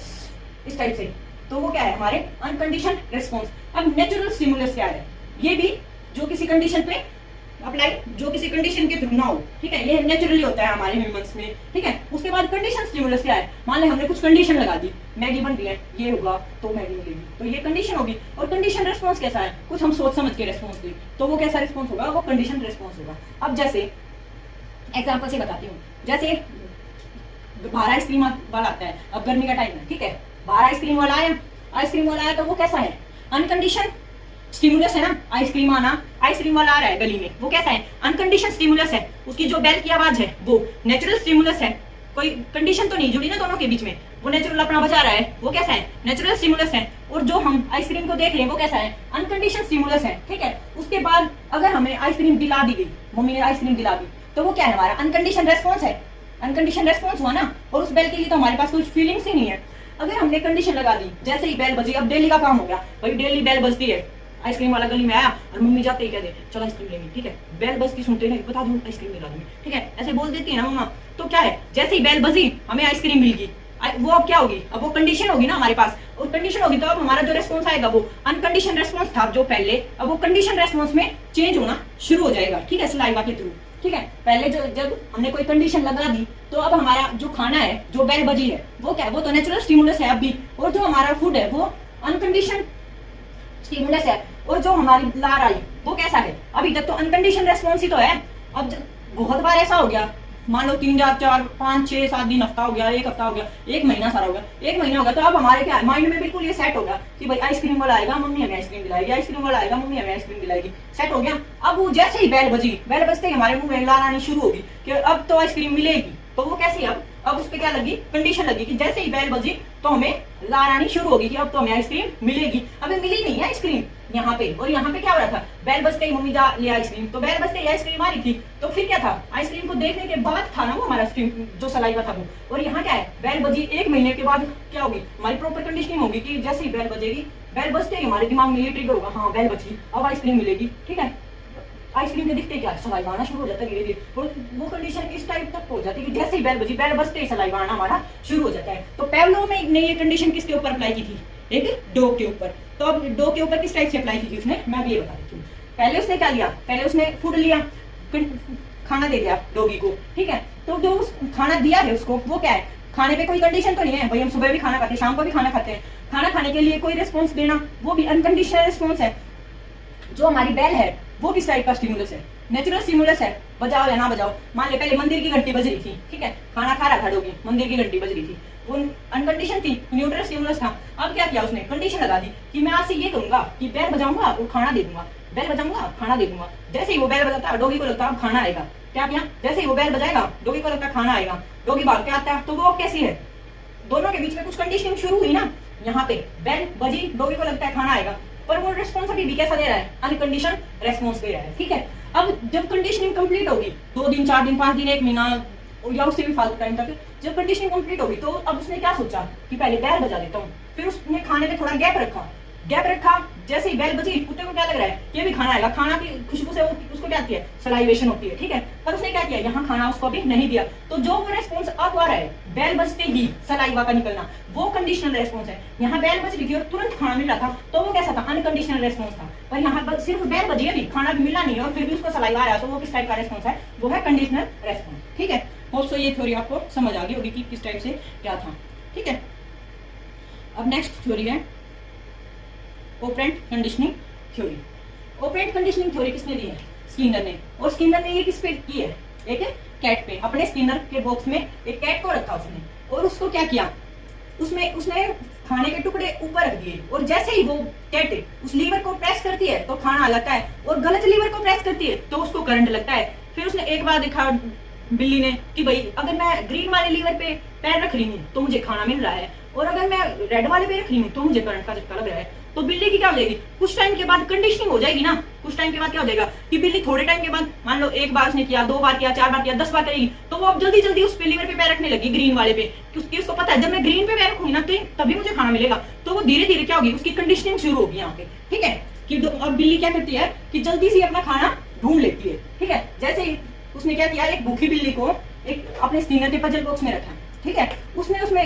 इस टाइप से, तो वो क्या है हमारे अनकंडीशन रिस्पॉन्स। अब नेचुरल स्टिमुलस क्या है, ये भी जो किसी कंडीशन पे अप्लाई, जो किसी कंडीशन के थ्रू ना हो, ठीक है, ये नेचुरली होता है हमारे ह्यूमंस में, ठीक है। उसके बाद कंडीशन स्टिमुलस क्या है, मान ले हमने कुछ कंडीशन लगा दी, मैगी बन रही है, ये होगा तो मैगी मिलेगी, तो ये कंडीशन होगी। और कंडीशन रिस्पॉन्स कैसा है, कुछ हम सोच समझ के रिस्पॉन्स दी, तो वो कैसा रिस्पॉन्स होगा, वो कंडीशन रिस्पॉन्स होगा। अब जैसे एग्जाम्पल से बताती हूँ, जैसे बाहर आइसक्रीम वाला आता है, अब गर्मी का टाइम है, ठीक है, बाहर आइसक्रीम वाला आया तो वो कैसा है अनकंडीशन स्टिमुलस है ना, आइसक्रीम वाला आ रहा है गली में, वो कैसा है अनकंडीशन स्टिमुलस है। उसकी जो बेल की आवाज है वो नेचुरल स्टिमुलस है, कोई कंडीशन तो नहीं जुड़ी ना दोनों के बीच में, वो नेचुरल अपना बजा रहा है, वो कैसा है नेचुरल स्टिमुलस है। और जो हम आइसक्रीम को देख रहे हैं वो कैसा है अनकंडीशन स्टिमुलस है, ठीक है। उसके बाद अगर हमें आइसक्रीम दिला दी गई, मम्मी ने आइसक्रीम दिला दी, तो वो क्या है हमारा अनकंडीशन रेस्पॉन्स है, अनकंडीशन रेस्पॉन्स हुआ ना। और उस बेल के लिए तो हमारे पास कुछ फीलिंग्स ही नहीं है। अगर हमने कंडीशन लगा दी, जैसे ही बेल बजी, अब डेली का काम हो गया भाई, डेली बेल बजती है, आइसक्रीम वाला गली में आया और मम्मी जाते ही कह दे चलो आइसक्रीम लेंगे, ठीक है, बेल बजती सुनते नहीं बता दूं आइसक्रीम दिला दूंगी, ठीक है, ऐसे बोल देती है ना मम्मा। तो क्या है, जैसे ही बेल बजी हमें आइसक्रीम मिल गई, वो अब क्या होगी, अब वो कंडीशन होगी ना हमारे पास, और कंडीशन होगी तो अब हमारा जो रेस्पॉन्स आएगा वो अनकंडीशन रेस्पॉन्स था जो पहले, अब वो कंडीशन रेस्पॉन्स में चेंज होना शुरू हो जाएगा, ठीक है, सलाइवा के थ्रू, ठीक है। पहले जब हमने कोई कंडीशन लगा दी तो अब हमारा जो खाना है, जो बेल बजी है, वो क्या है, वो तो नेचुरल स्टिमुलस है अभी, और जो हमारा फूड है वो अनकंडीशन स्टिमुलस है। और जो हमारी लार आई वो कैसा है, अभी तक तो अनकंडीशन रेस्पॉन्स ही तो है। अब बहुत बार ऐसा हो गया, मान लो 3 4 5 6 7 दिन, हफ्ता हो गया, एक हफ्ता हो गया, एक महीना सारा हो गया, एक महीना हो गया, तो अब हमारे क्या माइंड में बिल्कुल ये सेट हो गया कि भाई आइसक्रीम वाला आएगा मम्मी हमें आइसक्रीम दिलाएगी, आइसक्रीम वाला आएगा मम्मी हमें आइसक्रीम दिलाएगी, सेट हो गया। अब वो जैसे ही बेल बजते ही हमारे मुंह में लार आनी शुरू होगी कि अब तो आइसक्रीम मिलेगी, तो वो कैसी, अब उस पर क्या लगी कंडीशन लगी कि जैसे ही बेल बजी तो हमें लार आनी शुरू होगी कि अब तो हमें आइसक्रीम मिलेगी। अभी मिली नहीं है आइसक्रीम यहाँ पे, और यहाँ पे क्या हो रहा था, बेल बजते ही मम्मी जा लिया आइसक्रीम, तो बेल बजते ही आइसक्रीम आ रही थी, तो फिर क्या था, आइसक्रीम को देखने के बाद था ना वो हमारा जो सलाइवा था वो। और यहाँ क्या है, बेल बजी 1 महीने के बाद क्या होगी, हमारी प्रॉपर कंडीशनिंग होगी कि जैसे ही बेल बजेगी, बेल बजते ही हमारे दिमाग में ये ट्रिगर होगा, हाँ बेल बजी अब आइसक्रीम मिलेगी, ठीक है। आइसक्रीम के दिखते क्या सलाइवा आना शुरू हो जाता है धीरे धीरे, और वो कंडीशन इस टाइप तक हो जाती है कि जैसे ही बेल बजते ही सलाइवा आना हमारा शुरू हो जाता है। तो पेवलोव ने ये कंडीशन किसके ऊपर अप्लाई की थी, एक डॉग के ऊपर। तो अब डॉग के ऊपर किस टाइप से अप्लाई की थी उसने, मैं भी ये बता देती हूँ। पहले उसने क्या लिया, पहले उसने फूड लिया, खाना दे दिया डॉगी को, ठीक है। तो जो खाना दिया है उसको, वो क्या है, खाने पे कोई कंडीशन तो नहीं है भाई, हम सुबह भी खाना खाते हैं, शाम को भी खाना खाते हैं, खाना खाने के लिए कोई रिस्पॉन्स देना, वो भी अनकंडीशनल रिस्पॉन्स है। जो हमारी बेल है वो किस टाइप का स्टिमुलस है, नेचुरल स्टिमुलस है, बजाओ या ना बजाओ। मान ले पहले मंदिर की घंटी बज रही थी, ठीक है, खाना खा रहा था डॉगी, मंदिर की घंटी बज रही थी, वो अनकंडीशन थी, न्यूट्रल स्टिमुलस था। अब क्या किया उसने, कंडीशन लगा दी कि मैं आज से ये करूंगा कि बेल बजाऊंगा और खाना दे दूंगा, बेल बजाऊंगा खाना दे दूंगा। जैसे ही वो बेल बजाता है डॉगी को लगता है अब खाना आएगा, क्या किया, जैसे ही वो बेल बजाएगा डॉगी को लगता है खाना आएगा, डॉगी भाग के आता है। तो वो कैसी है, दोनों के बीच में कुछ कंडीशनिंग शुरू हुई ना, यहाँ पे बेल बजी, डॉगी को लगता है खाना आएगा, पर वो रिस्पॉन्स अभी भी कैसा दे रहा है, अनकंडीशन रेस्पॉन्स दे रहा है, ठीक है। अब जब कंडीशनिंग कंप्लीट होगी, 2 दिन 4 दिन 5 दिन 1 महीना या उससे भी फालतू टाइम तक, जब कंडीशनिंग कंप्लीट होगी तो अब उसने क्या सोचा कि पहले बेल बजा देता हूँ, फिर उसने खाने में थोड़ा गैप रखा, जैसे ही बेल बजी कुत्ते को क्या लग रहा है कि भी खाना आएगा, खाना की खुशबू से उसको क्या आती है, सलाइवेशन होती है, ठीक है। पर उसने क्या किया, यहाँ खाना उसको अभी नहीं दिया, तो जो वो रेस्पॉन्स अब आ रहा है बेल बजते ही सलाइवा का निकलना, वो कंडीशनल रेस्पॉन्स है। यहाँ बेल बज रही थी और तुरंत खाना मिल रहा था, तो वो कैसा था, अनकंडीशनल रेस्पॉन्स था। पर यहाँ सिर्फ बेल बजी है, खाना भी मिला नहीं और फिर भी उसको सलाइवा आ रहा है, तो वो किस टाइप का रेस्पॉन्स है, वो है कंडीशनल रेस्पॉन्स, ठीक है। होप्स ये थ्योरी आपको समझ आ गई होगी कि किस टाइप से क्या था, ठीक है। अब नेक्स्ट थ्योरी है operant conditioning theory. Operant conditioning theory किसने दी है? स्किनर ने। और स्किनर ने ये किस पे की है? एक कैट पे। अपने स्किनर के बॉक्स में एक कैट को रखा उसने, और उसको क्या किया, उसने खाने के टुकड़े ऊपर रख दिए, और जैसे ही वो कैट उस लीवर को प्रेस करती है तो खाना लगता है, और गलत लीवर को प्रेस करती है तो उसको करंट लगता है। फिर उसने एक बार देखा बिल्ली ने कि भाई अगर मैं ग्रीन वाले लीवर पे पैर रख रही हूँ तो मुझे खाना मिल रहा है, और अगर मैं रेड वाले पे रख रही हूँ तो मुझे करंट का झटका लग रहा है। तो बिल्ली की क्या हो जाएगी, कुछ टाइम के बाद कंडीशनिंग हो जाएगी ना। कुछ टाइम के बाद क्या हो जाएगा कि बिल्ली थोड़े टाइम के बाद, मान लो एक बार उसने किया, 2 बार किया, 4 बार किया, 10 बार करेगी, तो वो अब जल्दी जल्दी उस पे लीवर पे पैर रखने लगी, ग्रीन वाले पे, क्योंकि उसको पता है जब मैं ग्रीन पे पैर रखूंगी ना तो तभी मुझे खाना मिलेगा। तो वो धीरे धीरे क्या होगी, उसकी कंडीशनिंग शुरू होगी यहाँ पे, ठीक है। कि अब बिल्ली क्या करती है कि जल्दी से अपना खाना ढूंढ लेती है, ठीक है। जैसे ही उसने क्या किया, एक भूखी बिल्ली को एक अपने स्किनर के पजल बॉक्स में रखा, ठीक है। उसने उसमें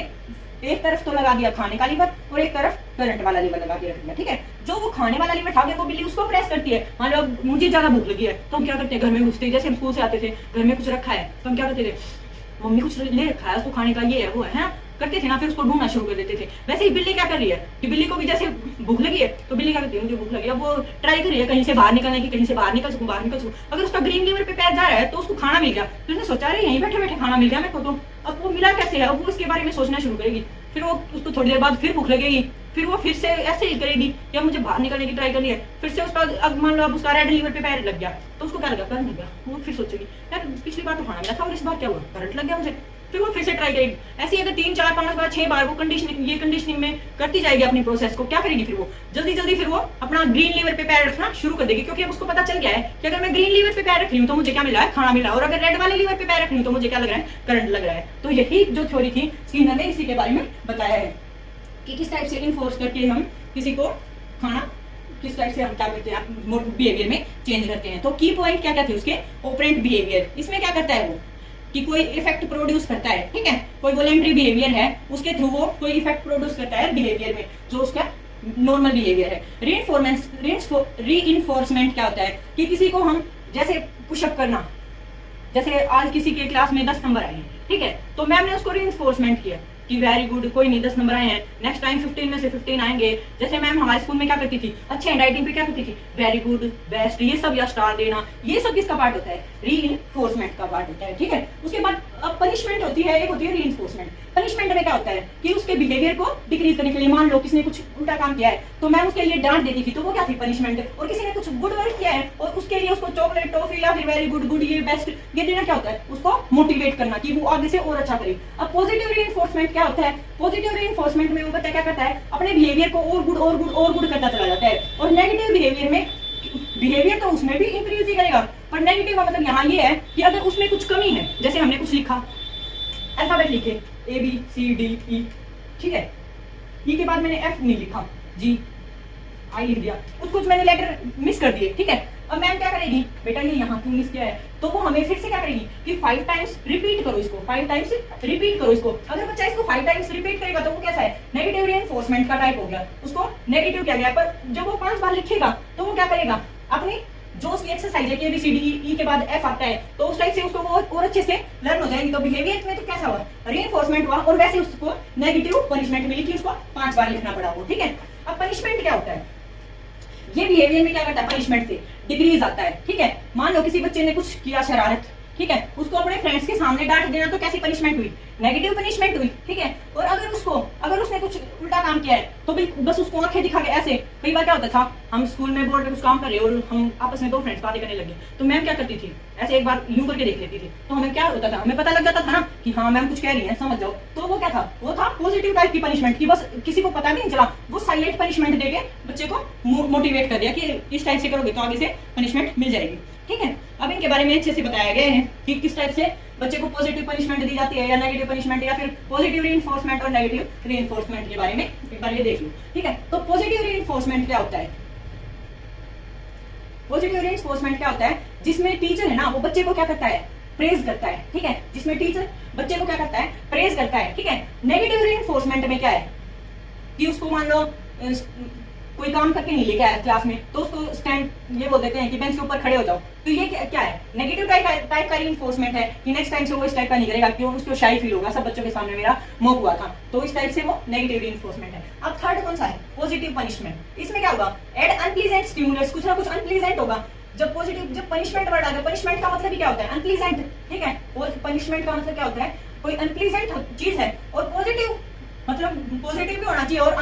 एक तरफ तो लगा दिया खाने का लीवर, और एक तरफ करंट वाला लीवर लगा के रख दिया, ठीक है। जो वो खाने वाला लीवर था वो बिल्ली उसको प्रेस करती है। मान लो मुझे ज्यादा भूख लगी है तो हम क्या करते हैं, घर में घुसते, जैसे हम स्कूल से आते थे, घर में कुछ रखा है तो हम क्या करते थे, मम्मी कुछ ले रखा है उसको खाने का, ये है वो है, करते थे ना, फिर उसको ढूंढना शुरू कर देते थे। वैसे ही बिल्ली क्या कर रही है कि बिल्ली को भी जैसे भूख लगी है तो बिल्ली क्या करती है, मुझे भूख लगी है, वो ट्राई कर रही है कहीं से बाहर निकलने की, कहीं से बाहर निकल सकूं, बाहर निकल सकूं। अगर उसका ग्रीन लीवर पे पैर जा रहा है तो उसको खाना मिल गया, तो उसने सोचा रही यहीं बैठे बैठे खाना मिल गया मेरे को, तो अब वो मिला कैसे है, अब वो इसके बारे में सोचना शुरू करेगी। फिर वो उसको थोड़ी देर बाद फिर भूख लगेगी, फिर वो फिर से ऐसे ही करेगी कि मुझे बाहर निकलने की ट्राई करनी है। फिर से उसका अब मान लो अब उसका रेड लीवर पे पैर लग गया तो उसको क्या लगा, करंट लग गया। वो फिर सोचेगी यार पिछली बार तो खाना मिला था और इस बार क्या हुआ, करंट लग गया मुझे। फिर वो फिर से ट्राई करेगी। ऐसे अगर 3, 4, 5 बार, 6 बार वो कंडीशनिंग में करती जाएगी अपनी प्रोसेस को, क्या करेगी फिर वो जल्दी जल्दी फिर वो अपना ग्रीन लीवर पे पैर रखना शुरू कर देगी, क्योंकि अब उसको पता चल गया है कि अगर मैं ग्रीन लीवर पे पैर रख रही हूँ तो मुझे क्या मिल रहा है, खाना मिल रहा है, और अगर रेड वाले लीवर पे पैर रख रही हूँ तो मुझे क्या लग रहा है, करंट लग रहा है। तो यही जो थ्योरी थी स्किनर ने इसी के बारे में बताया है कि किस टाइप से इन्फोर्स करके हम किसी को खाना, किस टाइप से हम क्या करते हैं बिहेवियर में चेंज करते हैं। तो की पॉइंट क्या क्या थे उसके, ऑपरेंट बिहेवियर। इसमें क्या करता है वो कि कोई इफेक्ट प्रोड्यूस करता है, ठीक है। कोई वॉलंटरी बिहेवियर है उसके थ्रू वो कोई इफेक्ट प्रोड्यूस करता है बिहेवियर में, जो उसका नॉर्मल बिहेवियर है। रीइंफोर्समेंट क्या होता है कि किसी को हम जैसे पुशअप करना, जैसे आज किसी के क्लास में 10 नंबर आए हैं, ठीक है, तो मैम ने उसको रीइंफोर्समेंट किया कि वेरी गुड, कोई नहीं 10 नंबर आए हैं, नेक्स्ट टाइम 15 में से 15 आएंगे। जैसे मैम हमारे स्कूल में क्या करती थी, अच्छे हैंडराइटिंग पे क्या करती थी, वेरी गुड, बेस्ट, ये सब, या स्टार देना, ये सब किसका पार्ट होता है, रीइंफोर्समेंट का पार्ट होता है, ठीक है। उसके बाद अब पनिशमेंट होती है, एक होती है रीइंफोर्समेंट। पनिशमेंट में क्या होता है कि उसके बिहेवियर को डिक्रीज करने के लिए, मान लो किसी ने कुछ उल्टा काम किया है तो मैम उसके लिए डांट देती थी, तो वो क्या थी, पनिशमेंट। और किसी ने कुछ गुड वर्क किया है और उसके लिए उसको चॉकलेट, टॉफी या फिर वेरी गुड, ये बेस्ट, ये देना क्या होता है, उसको मोटिवेट करना कि वो आगे से और अच्छा करे। अब पॉजिटिव रीइंफोर्समेंट क्या होता है, पॉजिटिव रीइंफोर्समेंट में वो बच्चा क्या करता है, अपने बिहेवियर को और गुड और गुड और गुड करता चला जाता है। और नेगेटिव बिहेवियर में, बिहेवियर तो उसमें भी इंक्रीज ही करेगा, पर नेगेटिव का मतलब यहाँ ये है कि अगर उसमें कुछ कमी है, जैसे हमने कुछ लिखा, अल्फाबेट लिखे ABCDE, ठीक है, ई के बाद मैंने F नहीं लिखा, GI लिख दिया, कुछ मैंने लेटर मिस कर दिए, ठीक है। अब मैम क्या करेगी, बेटा ये यहाँ क्यों मिस किया है, तो वो हमें फिर से क्या करेगी कि 5 टाइम्स रिपीट करो इसको, 5 टाइम्स रिपीट करो इसको। अगर बच्चा इसको 5 टाइम्स रिपीट करेगा तो वो कैसा है, नेगेटिव रीइंफोर्समेंट का टाइप हो गया, उसको नेगेटिव किया गया। पर जब वो 5 बार लिखेगा तो वो क्या करेगा, अपनी जो उसकी एक्सरसाइज है कि ABCDE के बाद F आता है, तो उस टाइप से उसको वो और अच्छे से लर्न हो जाएगी। तो बिहेवियर में तो कैसा हुआ, रीइंफोर्समेंट हुआ, और वैसे उसको नेगेटिव पनिशमेंट मिली कि उसको 5 बार लिखना पड़ा वो, ठीक है। अब पनिशमेंट क्या होता है, ये बिहेवियर में क्या करता है, पनिशमेंट से डिक्रीज आता है, ठीक है। मान लो किसी बच्चे ने कुछ किया शरारत, ठीक है, उसको अपने फ्रेंड्स के सामने डांट देना, तो कैसी पनिशमेंट हुई, नेगेटिव पनिशमेंट हुई, ठीक है। और अगर उसने कुछ उल्टा काम किया है तो बस उसको आंखें दिखा के ऐसे, कई बार क्या होता था, हम स्कूल में बोर्ड पे कुछ काम कर रहे और हम आपस में 2 फ्रेंड्स बातें करने लगे, तो मैम क्या करती थी, ऐसे एक बार यूं करके देख लेती थी, तो हमें क्या होता था, हमें पता लग जाता था ना कि हाँ मैम कुछ कह रही है, समझ जाओ। तो वो क्या था, वो था पॉजिटिव टाइप की पनिशमेंट की, बस किसी को पता भी नहीं चला, वो साइलेंट पनिशमेंट देके बच्चे को मोटिवेट कर दिया कि इस टाइप से करोगे तो आगे से पनिशमेंट मिल जाएगी, ठीक है। अब इनके बारे में अच्छे से बताया गया है कि किस टाइप से बच्चे को पॉजिटिव पनिशमेंट दी जाती है या नेगेटिव पनिशमेंट, या फिर पॉजिटिव रीइंफोर्समेंट और नेगेटिव रीइंफोर्समेंट के बारे में एक बार ये देख लो, ठीक है। तो पॉजिटिव रीइंफोर्समेंट क्या होता है, पॉजिटिव रीइंफोर्समेंट क्या होता है, जिसमें टीचर है ना वो बच्चे को क्या करता है, प्रेज करता है, ठीक है, जिसमें टीचर बच्चे को क्या करता है, प्रेज करता है, ठीक है। नेगेटिव रीइंफोर्समेंट में क्या है कि उसको मान लो कोई काम करके नहीं लेके आया क्लास में, तो उसको स्टैंड ये बोल देते हैं कि बेंच के ऊपर खड़े हो जाओ। तो ये क्या है, नेगेटिव टाइप का रीइंफोर्समेंट है कि नेक्स्ट टाइम से वो इस टाइप का नहीं करेगा, क्यों, उसको शाई फील होगा, सब बच्चों के सामने मेरा मॉक हुआ था, तो इस टाइप से वो नेगेटिव रीइंफोर्समेंट है। अब थर्ड कौन सा है, पॉजिटिव पनिशमेंट। इसमें क्या होगा, एड अनप्लीजेंट स्टिमुलस, कुछ ना कुछ अनप्लीजेंट होगा। जब पनिशमेंट वर्ड आ गया, पनिशमेंट का मतलब ही क्या होता है, अनप्लीजेंट, ठीक है, पनिशमेंट का मतलब क्या होता है, कोई अनप्लीजेंट चीज है, और पॉजिटिव मतलब पॉजिटिव भी होना चाहिए और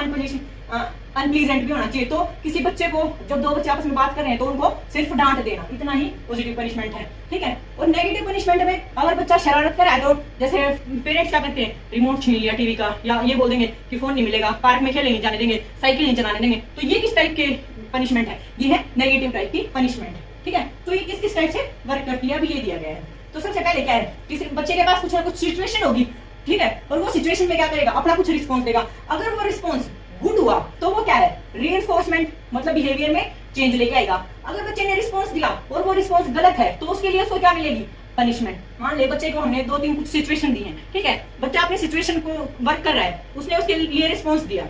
अनप्लीजेंट भी होना चाहिए। तो किसी बच्चे को, जब दो बच्चे आपस में बात कर रहे हैं, तो उनको सिर्फ डांट देना, इतना ही पॉजिटिव पनिशमेंट है, ठीक है। और नेगेटिव पनिशमेंट में अगर बच्चा शरारत कर रहा है, तो जैसे पेरेंट्स क्या करते हैं, रिमोट छीन लिया टीवी का, या ये बोल देंगे कि फोन नहीं मिलेगा, पार्क में खेलने नहीं जाने देंगे, साइकिल नहीं चलाने देंगे, तो ये किस टाइप के पनिशमेंट है, ये है नेगेटिव टाइप की पनिशमेंट, ठीक है। तो ये किस किस टाइप से वर्क करती है, अभी ये दिया गया है। तो सबसे पहले क्या है, किसी बच्चे के पास कुछ ना कुछ सिचुएशन होगी, ठीक है, और वो सिचुएशन में क्या करेगा, अपना कुछ रिस्पॉन्स देगा। अगर वो रिस्पॉन्स गुड हुआ तो वो क्या है, रीइंफोर्समेंट, मतलब बिहेवियर में चेंज लेके आएगा। अगर बच्चे ने रिस्पॉन्स दिया और वो रिस्पॉन्स गलत है, तो उसके लिए उसको क्या मिलेगी, पनिशमेंट। मान ले बच्चे को हमने 2-3 कुछ सिचुएशन दी है, ठीक है, बच्चा अपने सिचुएशन को वर्क कर रहा है, उसने उसके लिए रिस्पॉन्स दिया,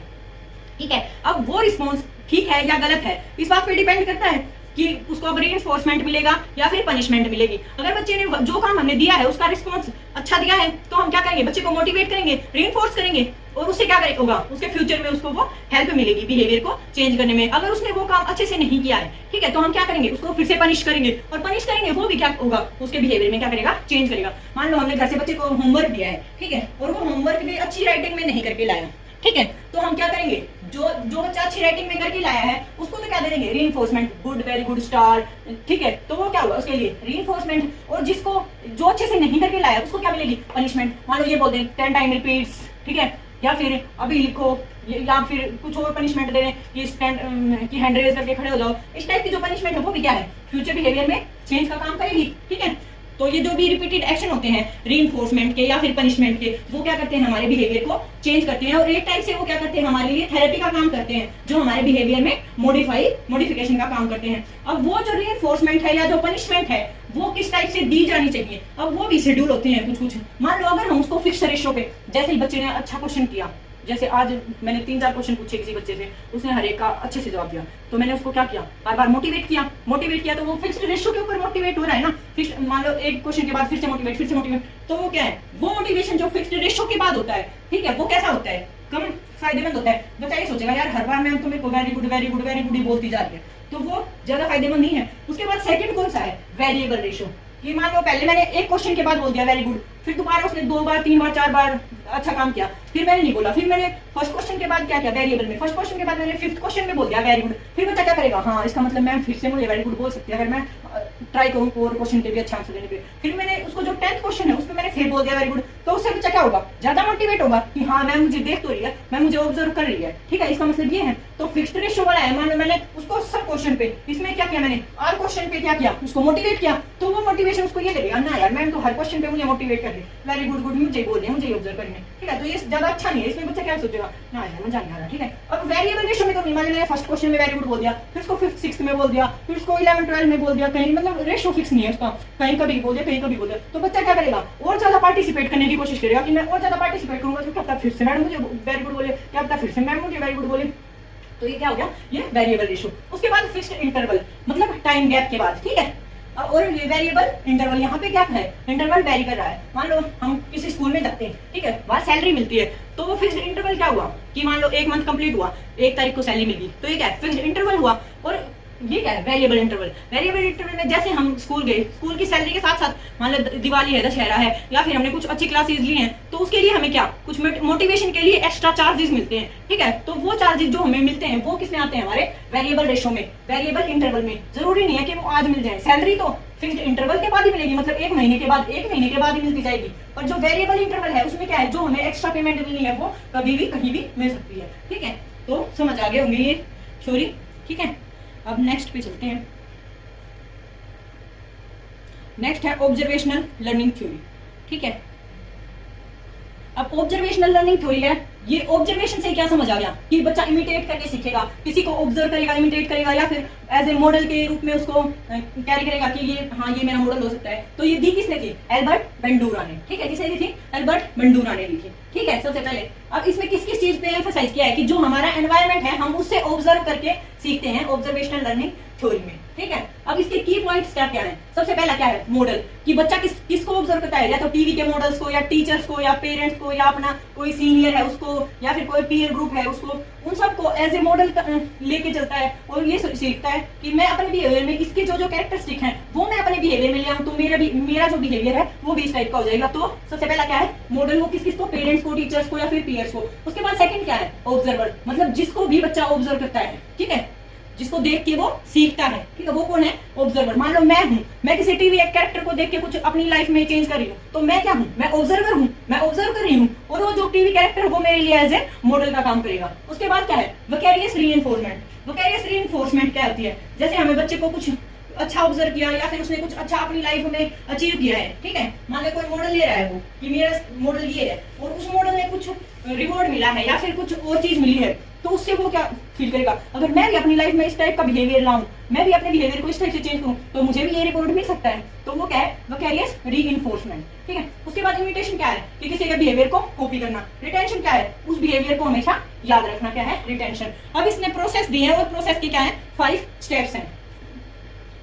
ठीक है। अब वो रिस्पॉन्स ठीक है या गलत है, इस बात पे डिपेंड करता है कि उसको अब रीइंफोर्समेंट मिलेगा या फिर पनिशमेंट मिलेगी। अगर बच्चे ने जो काम हमने दिया है उसका रिस्पॉन्स अच्छा दिया है, तो हम क्या करेंगे, बच्चे को मोटिवेट करेंगे, रीइंफोर्स करेंगे, और उससे क्या होगा, उसके फ्यूचर में उसको वो हेल्प मिलेगी बिहेवियर को चेंज करने में। अगर उसने वो काम अच्छे से नहीं किया है, ठीक है, तो हम क्या करेंगे, उसको फिर से पनिश करेंगे, और पनिश करेंगे वो भी क्या होगा, उसके बिहेवियर में क्या करेगा, चेंज करेगा। मान लो हमने घर से बच्चे को होमवर्क दिया है, ठीक है, और वो होमवर्क भी अच्छी राइटिंग में नहीं करके लाया, ठीक है, तो हम क्या करेंगे, जो बच्चा अच्छी राइटिंग में करके लाया है उसको तो क्या दे देंगे, reinforcement, good, very good, star, ठीक है, तो वो क्या हुआ उसके लिए रीइंफोर्समेंट। और जिसको जो अच्छे से नहीं करके लाया उसको क्या मिलेगी, पनिशमेंट। मान लो ये बोल दें 10 टाइम रिपीट्स, ठीक है, या फिर अभी लिखो, या फिर कुछ और पनिशमेंट दे दें कि स्टैंड की हैंड रेज करके खड़े हो जाओ। इस टाइप की जो पनिशमेंट है वो भी क्या है, फ्यूचर बिहेवियर में चेंज का काम करेगी, ठीक है। तो ये जो भी रिपीटेड एक्शन होते हैं रीइंफोर्समेंट के या फिर पनिशमेंट के, वो क्या करते हैं, हमारे बिहेवियर को चेंज करते हैं, और एक टाइप से वो क्या करते हैं, हमारे लिए थेरेपी का काम करते हैं, जो हमारे बिहेवियर में मॉडिफिकेशन का काम करते हैं। अब वो जो रीइंफोर्समेंट है या जो पनिशमेंट है वो किस टाइप से दी जानी चाहिए, अब वो भी शेड्यूल होते हैं कुछ कुछ। मान लो अगर हम उसको फिक्स रेशियो पे, जैसे ही बच्चे ने अच्छा क्वेश्चन किया, जैसे आज मैंने 3-4 क्वेश्चन पूछे किसी बच्चे से, उसने हर एक का अच्छे से जवाब दिया, तो मैंने उसको क्या किया, बार बार मोटिवेट किया, तो वो फिक्स्ड रेशियो के ऊपर मोटिवेट हो रहा है ना। फिक्स, मान लो एक क्वेश्चन के बाद फिर से मोटिवेट, तो वो क्या है, वो मोटिवेशन जो फिक्स्ड रेशियो के बाद होता है, ठीक है, वो कैसा होता है, कम फायदेमंद होता है। बच्चा ये सोचेगा यार हर बार मैम तो मेरे को very good very good very good ही बोलती जा रही है, तो वो ज्यादा फायदेमंद नहीं है। उसके बाद सेकंड कौन सा है, वेरिएबल रेशियो, कि मान लो पहले मैंने एक क्वेश्चन के बाद बोल दिया वेरी गुड, फिर दोबारा उसने 2 बार 3 बार 4 बार अच्छा काम किया, फिर मैंने नहीं बोला, फिर मैंने फर्स्ट क्वेश्चन के बाद क्या किया, वेरिएबल में फर्स्ट क्वेश्चन के बाद मैंने 5th क्वेश्चन में बोल दिया वेरी गुड, फिर बच्चा क्या करेगा, हाँ इसका मतलब मैम फिर से मुझे वेरी गुड बोल सकती है अगर मैं ट्राई करूँ और क्वेश्चन के भी अच्छा आंसर देने पे। फिर मैंने उसको जो 10th क्वेश्चन है उस पर मैंने फिर बोल दिया वेरी गुड, तो उससे बच्चा क्या होगा, ज्यादा मोटिवेट होगा कि हाँ मैम मुझे देख तो रही है, मैम मुझे ऑब्जर्व कर रही है, ठीक है, इसका मतलब ये है। तो फिक्स्ड रेशियो वाला है, मान लो मैंने उसको सब क्वेश्चन पे, इसमें क्या किया मैंने, हर क्वेश्चन पे क्या किया, उसको मोटिवेट किया, तो वो मोटिवेशन उसको ये लगेगा ना यार मैम तो हर क्वेश्चन पे मुझे मोटिवेट कर रही है, वेरी गुड गुड मुझे बोल रही है, मुझे ऑब्जर्व करनी है, ठीक है। तो ये ज्यादा अच्छा नहीं है, इसमें बच्चा क्या सोचेगा, ना यार मजा नहीं आ रहा, ठीक है। अब वेरिएबल रेशियो में तो मान मैंने फर्स्ट क्वेश्चन में वेरी गुड बोल दिया, फिर उसको 5th 6th में बोल दिया, फिर उसको 11 12 में बोल दिया, कहीं मतलब रेशियो फिक्स नहीं है उसका, कहीं कभी बोल दिया कहीं कभी बोल दिया, तो बच्चा क्या करेगा, और ज्यादा पार्टिसिपेट करने की कोशिश करेगा कि मैं और ज्यादा पार्टिसिपेट करूंगा, तो क्या पता फिर से मैडम मुझे वेरी गुड बोले, क्या पता फिर से मैम मुझे वेरी गुड बोले। तो ये क्या हो गया, ये वेरिएबल रेशियो। उसके बाद फिक्स्ड इंटरवल, मतलब टाइम गैप के बाद, ठीक है। और वेरिएबल इंटरवल, यहाँ पे क्या है, इंटरवल वेरी कर रहा है। मान लो हम किसी स्कूल में जाते हैं, ठीक है, वहाँ सैलरी मिलती है, तो वो फिक्स्ड इंटरवल क्या हुआ कि मान लो 1 मंथ कंप्लीट हुआ, 1 तारीख को सैलरी मिली, तो ये क्या है, फिक्स्ड इंटरवल हुआ। और ये क्या है, वेरिएबल इंटरवल। वेरिएबल इंटरवल में जैसे हम स्कूल गए, स्कूल की सैलरी के साथ साथ मान लो दिवाली है, दशहरा है, या फिर हमने कुछ अच्छी क्लासेस ली हैं, तो उसके लिए हमें क्या कुछ मोटिवेशन के लिए एक्स्ट्रा चार्जेस मिलते हैं, ठीक है। तो वो चार्जेस जो हमें मिलते हैं वो किसमें आते हैं, हमारे वेरिएबल रेशियो में, वेरिएबल इंटरवल में। जरूरी नहीं है कि वो आज मिल जाए, सैलरी तो फिक्स्ड इंटरवल के बाद ही मिलेगी, मतलब 1 महीने के बाद ही मिलती जाएगी। पर जो वेरिएबल इंटरवल है उसमें क्या है, जो हमें एक्स्ट्रा पेमेंट मिलनी है वो कभी भी कहीं भी मिल सकती है, ठीक है। तो समझ आ गए होंगे ये थ्योरी, ठीक है। अब नेक्स्ट पे चलते हैं। नेक्स्ट है ऑब्जर्वेशनल लर्निंग थ्योरी, ठीक है। अब ऑब्जर्वेशनल लर्निंग थ्योरी है, ये ऑब्जर्वेशन से क्या समझ आ गया कि बच्चा इमिटेट करके सीखेगा, किसी को ऑब्जर्व करेगा, इमिटेट करेगा, या फिर एज ए मॉडल के रूप में उसको कैरी करेगा कि ये हाँ ये मेरा मॉडल हो सकता है। तो ये दी किसने थी, एल्बर्ट बंडूरा ने, ठीक है। किसने दी थी, एल्बर्ट बंडूरा ने दी थी, ठीक है। सबसे पहले अब इसमें किस किस चीज पे एम्फसाइज किया है कि जो हमारा एनवायरनमेंट है हम उससे ऑब्जर्व करके सीखते हैं, ऑब्जर्वेशनल लर्निंग थ्योरी में, ठीक है। अब इसके की पॉइंट्स क्या क्या है? सबसे पहला क्या है? मॉडल, कि बच्चा किसको ऑब्जर्व करता है, या तो टीवी के मॉडल्स को, या टीचर्स को, या पेरेंट्स को, या अपना कोई सीनियर है उसको, या फिर कोई पीयर ग्रुप है उसको, उन सबको एज ए मॉडल लेके चलता है और ये सीखता है कि मैं अपने बिहेवियर में इसके जो कैरेक्टरिस्टिक हैं वो मैं अपने बिहेवियर में ले आऊं, तो मेरा जो बिहेवियर है वो भी इस टाइप का हो जाएगा। तो सबसे पहला क्या है? मॉडल, वो किसको? पेरेंट्स को, टीचर्स को, या फिर पीयर्स को। उसके बाद सेकंड क्या है? ऑब्जर्वर, मतलब जिसको भी बच्चा ऑब्जर्व करता है, ठीक है, जिसको देख के वो सीखता है, ठीक है, वो कौन है? ऑब्जर्वर। मान लो मैं किसी टीवी एक कैरेक्टर को देख के कुछ अपनी लाइफ में चेंज कर रही हूँ, तो मैं क्या हूँ? मैं ऑब्जर्वर हूँ, मैं ऑब्जर्व कर रही हूँ, और वो जो टीवी कैरेक्टर वो मेरे लिए एज ए मॉडल का काम करेगा। उसके बाद क्या है? Vicarious reinforcement. विकैरियस रीइंफोर्समेंट क्या होती है? जैसे हमें बच्चे को कुछ अच्छा ऑब्जर्व किया, या फिर उसने कुछ अच्छा अपनी लाइफ में अचीव किया है, ठीक है, मान लो कोई मॉडल ले रहा है वो कि मेरा मॉडल ये है, और उस मॉडल ने कुछ रिवॉर्ड मिला है या फिर कुछ और चीज मिली है, तो उससे वो क्या फील करेगा? अगर मैं भी अपनी लाइफ में इस टाइप का बिहेवियर लाऊं, मैं भी अपने बिहेवियर को इस टाइप से चेंज करूं, तो मुझे भी ये रिवॉर्ड मिल सकता है। तो वो क्या है? विकैरियस रीइंफोर्समेंट, ठीक है। उसके बाद इमिटेशन क्या है? कि किसी के बिहेवियर को कॉपी करना। रिटेंशन क्या है? उस बिहेवियर को हमेशा याद रखना। क्या है? रिटेंशन। अब इसने प्रोसेस दी है, और प्रोसेस के क्या है? 5 स्टेप्स हैं।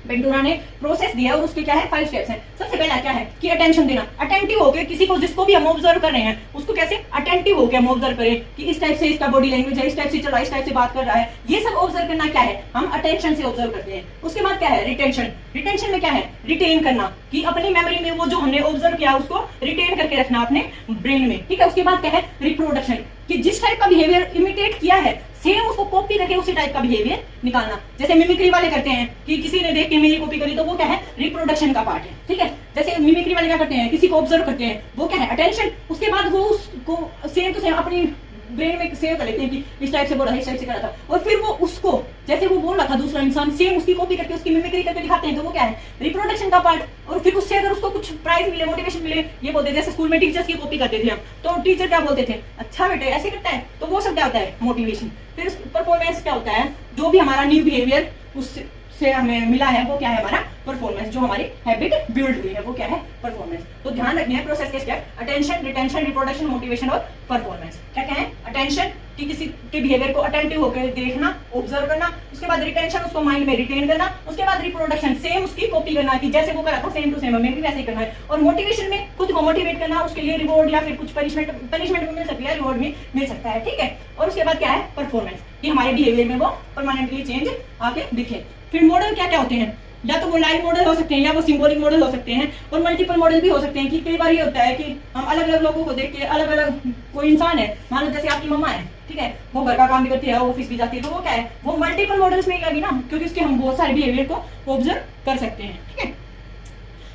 बेंटूरा ने प्रोसेस दिया और उसके क्या है? 5 स्टेप्स हैं। सबसे पहला क्या है? कि अटेंशन देना। अटेंटिव होकर किसी को, जिसको भी हम ऑब्जर्व कर रहे हैं, उसको कैसे अटेंटिव होकर हम ऑब्जर्व करें कि इस टाइप से इसका बॉडी लैंग्वेज है, इस टाइप से चला, इस टाइप से बात कर रहा है, ये सब ऑब्जर्व करना क्या है? हम अटेंशन से ऑब्जर्व करते हैं। उसके बाद क्या है? रिटेंशन। रिटेंशन में क्या है? रिटेन करना, कि अपनी मेमोरी में वो जो हमने ऑब्जर्व किया उसको रिटेन करके रखना अपने ब्रेन में, ठीक है। उसके बाद क्या है? रिप्रोडक्शन, कि जिस टाइप का बिहेवियर इमिटेट किया है सेम उसको कॉपी करके उसी टाइप का बिहेवियर निकालना। जैसे मिमिक्री वाले करते हैं कि किसी ने देख के मेरी कॉपी करी, तो वो क्या है? रिप्रोडक्शन का पार्ट है, ठीक है। जैसे मिमिक्री वाले क्या करते हैं? किसी को ऑब्जर्व करते हैं, वो क्या है? अटेंशन। उसके बाद वो उसको सेम टू सेम अपनी ब्रेन में सेव कर लेते हैं कि इस टाइप से बोल रहा है, इस टाइप से कर रहा था, और फिर वो उसको जैसे वो बोल रहा था दूसरा इंसान सेम उसकी कॉपी करके उसकी मिमिक्री करके दिखाते हैं, तो वो क्या है? रिप्रोडक्शन का पार्ट। और फिर उससे अगर उसको कुछ प्राइज मिले, मोटिवेशन मिले, ये बोलते हैं जैसे स्कूल में टीचर्स की कॉपी करते थे हम, तो टीचर क्या बोलते थे? अच्छा बेटे ऐसे करता है, तो वो सब क्या होता है? मोटिवेशन। फिर परफॉर्मेंस क्या होता है? जो भी हमारा न्यू बिहेवियर उससे हमें मिला है वो क्या है? हमारा परफॉर्मेंस। जो हमारी हैबिट बिल्ड हुई है वो क्या है? परफॉर्मेंस। तो ध्यान रखने हैं प्रोसेस के step: attention, retention, reproduction, motivation और परफॉर्मेंस। क्या क्या है? अटेंशन, कि किसी के बिहेवियर को अटेंटिव होकर देखना, ऑब्जर्व करना। उसके बाद रिटेंशन, उसको माइंड में रिटेन करना। उसके बाद रिप्रोडक्शन, सेम उसकी कॉपी करना, कि जैसे वो करा था सेम टू सेम हमें भी वैसे ही करना है। और मोटिवेशन में खुद को मोटिवेट करना, उसके लिए रिवॉर्ड या फिर कुछ पनिशमेंट भी मिल सकती है, रिवॉर्ड भी मिल सकता है, ठीक है। और उसके बाद क्या है? परफॉर्मेंस, कि हमारे बिहेवियर में वो परमानेंटली चेंज आके दिखे। फिर मॉडल क्या क्या होते हैं? या तो वो लाइव मॉडल हो सकते हैं, या वो सिंबॉलिक मॉडल हो सकते हैं, और मल्टीपल मॉडल भी हो सकते हैं। कि कई बार ये होता है कि हम अलग अलग लोगों को देख के अलग अलग, कोई इंसान है मान लो जैसे आपकी मम्मा है, ठीक है, वो घर का काम भी करती है, ऑफिस भी जाती है, तो वो क्या है? वो मल्टीपल मॉडल्स में लगी ना, क्योंकि उसके हम बहुत सारे बिहेवियर को ऑब्जर्व कर सकते हैं, ठीक है।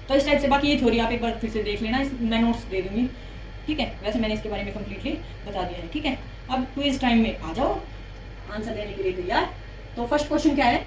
तो इस टाइप से बाकी ये थ्योरी आप एक बार फिर से देख लेना, मैं नोट्स दे दूंगी, ठीक है। वैसे मैंने इसके बारे में कंप्लीटली बता दिया है, ठीक है। अब क्विज टाइम में आ जाओ, आंसर देने के लिए तैयार। तो फर्स्ट क्वेश्चन क्या है?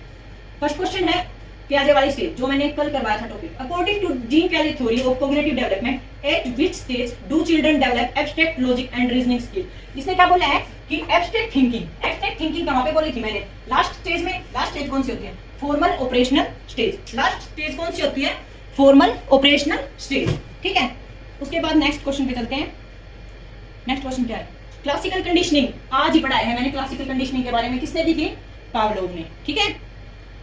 फर्स्ट क्वेश्चन है पियाजे वाली स्टेज, जो मैंने कल करवाया था टॉपिक। अकॉर्डिंग टू जीन पियाजे theory of cognitive development, at which stage do children develop abstract logic and reasoning skill? इसने क्या बोला है कि एब्स्ट्रैक्ट थिंकिंग कहां पे बोली थी मैंने? लास्ट स्टेज में। लास्ट स्टेज कौन सी होती है? Formal operational stage. Last stage कौन सी होती है? फॉर्मल ऑपरेशनल स्टेज, ठीक है। उसके बाद नेक्स्ट क्वेश्चन पे चलते हैं। नेक्स्ट क्वेश्चन क्या है? क्लासिकल कंडीशनिंग, आज ही पढ़ाया है मैंने क्लासिकल कंडीशनिंग के बारे में। किसने दी थी? पावलोव ने, ठीक है।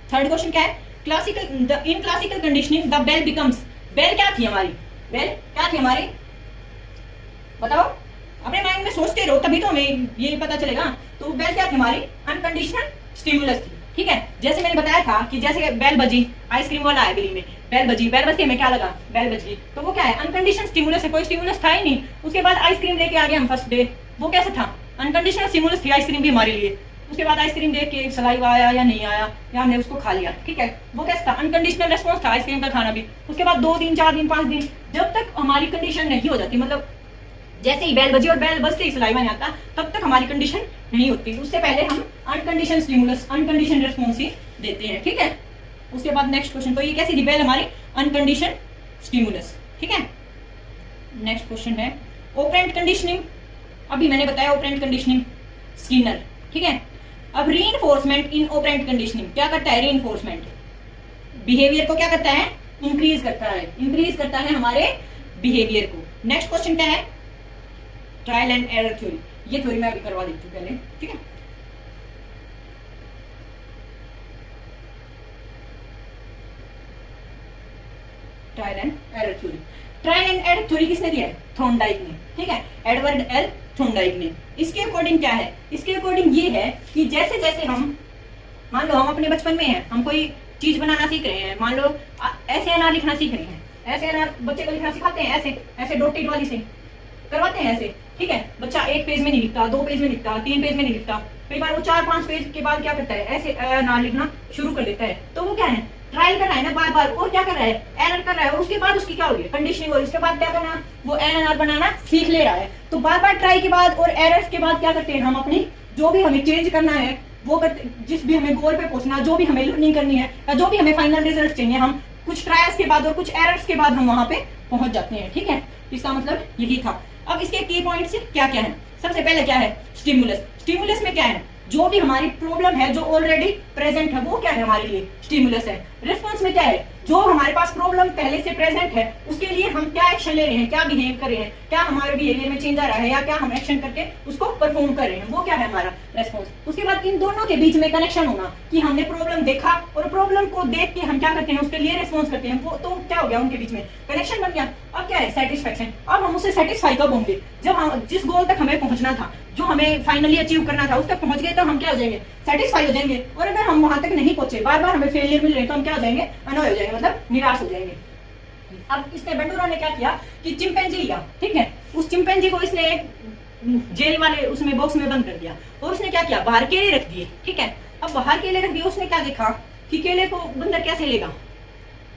थर्ड क्वेश्चन क्या है? In classical conditioning the bell becomes, bell क्या थी हमारी? बेल क्या थी हमारी? बताओ, अपने माइंड में सोचते रहो, तभी तो हमें ये पता चलेगा। तो बेल क्या थी हमारी? अनकंडीशनल स्टिमुलस थी, ठीक है। जैसे मैंने बताया था कि जैसे बेल बजी, आइसक्रीम वाला है गली में, बेल बजी हमें क्या लगा? बेल बज गई, तो वो क्या है? अनकंडीशनल स्टिमुलस है, कोई स्टिमुलस था ही नहीं। उसके बाद आइसक्रीम लेके आ गए हम फर्स्ट डे, वो कैसा था? अनकंडीशनल स्टिमुलस थी आइसक्रीम भी हमारे लिए। उसके बाद आइसक्रीम देख के सलाइवा आया या नहीं आया, या हमने उसको खा लिया, ठीक है, वो कैसा था? अनकंडीशनल रेस्पॉन्स था आइसक्रीम का खाना भी। उसके बाद 2 दिन 4 दिन 5 दिन, जब तक हमारी कंडीशन नहीं हो जाती, मतलब जैसे ही बेल बजी और बेल बजते ही सलाइवा नहीं आता, तब तक हमारी कंडीशन नहीं होती। उससे पहले हम अनकंडीशन स्टिमुलस, अनकंडीशन रेस्पॉन्स ही देते हैं, ठीक है। उसके बाद नेक्स्ट क्वेश्चन, तो ये कैसी थी बेल हमारी? अनकंडीशन स्टिमुलस, ठीक है। नेक्स्ट क्वेश्चन है ऑपरेंट कंडीशनिंग। अभी मैंने बताया ऑपरेंट कंडीशनिंग, स्किनर, ठीक है। अब रीइंफोर्समेंट इन ऑपरेंट कंडीशनिंग क्या करता है? रीइंफोर्समेंट बिहेवियर को क्या करता है? इंक्रीज करता है, इंक्रीज करता है हमारे बिहेवियर को। नेक्स्ट क्वेश्चन क्या है? ट्रायल एंड एरर थ्योरी, ये थ्योरी मैं अभी करवा देती हूँ पहले, ठीक है। Trial and error theory, trial and error theory किसने दिया है? थॉर्नडाइक ने, ठीक है, एडवर्ड एल थॉर्नडाइक ने। इसके अकॉर्डिंग क्या है? इसके अकॉर्डिंग ये है कि जैसे जैसे हम, मान लो हम अपने बचपन में हैं, हम कोई चीज बनाना सीख रहे हैं, मान लो ऐसे अनार लिखना सीख रहे हैं, ऐसे अनार बच्चे को लिखना सिखाते हैं, ऐसे ऐसे डॉटेड वाली से करवाते हैं ऐसे, ठीक है। बच्चा एक पेज में नहीं लिखता, 2 पेज में लिखता, 3 पेज में नहीं लिखता, कई बार वो 4-5 पेज के बाद क्या करता है, ऐसे अनार लिखना शुरू कर देता है। तो वो क्या है? ट्रायल कर रहा है ना बार बार, और क्या कर रहा है? एरर कर रहा है, और उसके बाद उसकी क्या होगी? कंडीशनिंग होगी। उसके बाद क्या करना? वो एनआर बनाना सीख ले रहा है। तो बार बार ट्राई के बाद और एरर्स के बाद क्या करते हैं हम? अपनी जो भी हमें चेंज करना है वो करते, जिस भी हमें गोल पे पहुंचना, जो भी हमें लर्निंग करनी है, या जो भी हमें फाइनल रिजल्ट चाहिए, हम कुछ ट्रायल्स के बाद और कुछ एरर्स के बाद हम वहां पे पहुंच जाते हैं, ठीक है। इसका मतलब यही था। अब इसके की पॉइंट्स क्या क्या है? सबसे पहले क्या है? स्टिमुलस। स्टिमुलस में क्या है? जो भी हमारी प्रॉब्लम है, जो ऑलरेडी प्रेजेंट है, वो क्या है हमारे लिए? स्टिमुलस है। रिस्पॉन्स में क्या है? जो हमारे पास प्रॉब्लम पहले से प्रेजेंट है, उसके लिए हम क्या एक्शन ले रहे हैं, क्या बिहेव कर रहे हैं, क्या हमारे बिहेवियर में चेंज आ रहा है, या क्या हम एक्शन करके उसको परफॉर्म कर रहे हैं, वो क्या है हमारा रेस्पॉन्स। उसके बाद इन दोनों के बीच में कनेक्शन होना, कि हमने प्रॉब्लम देखा और प्रॉब्लम को देख के हम क्या करते हैं, उसके लिए रिस्पॉन्स करते हैं, वो तो क्या हो गया? उनके बीच में कनेक्शन बन गया। अब क्या है? सेटिस्फेक्शन। अब हम उससे सेटिस्फाई कब होंगे? जब हम जिस गोल तक हमें पहुंचना था, जो हमें फाइनली अचीव करना था, उस तक पहुंच गए तो हम क्या हो जाएंगे? सेटिस्फाई हो जाएंगे। और अगर हम वहां तक नहीं पहुंचे, बार बार हमें फेलियर मिल रहे हैं, तो हम क्या हो जाएंगे? अनॉय हो जाएंगे, मतलब निराश हो जाएंगे। अब इसने बंडूरा ने क्या किया कि चिंपैंजी लिया, ठीक है, उस चिंपैंजी को इसने एक जेल वाले उसमें बॉक्स में बंद कर दिया, और उसने क्या किया? बाहर केले रख दिए, ठीक है। अब बाहर केले रख दिए, उसने क्या देखा कि केले को बंदर कैसे लेगा।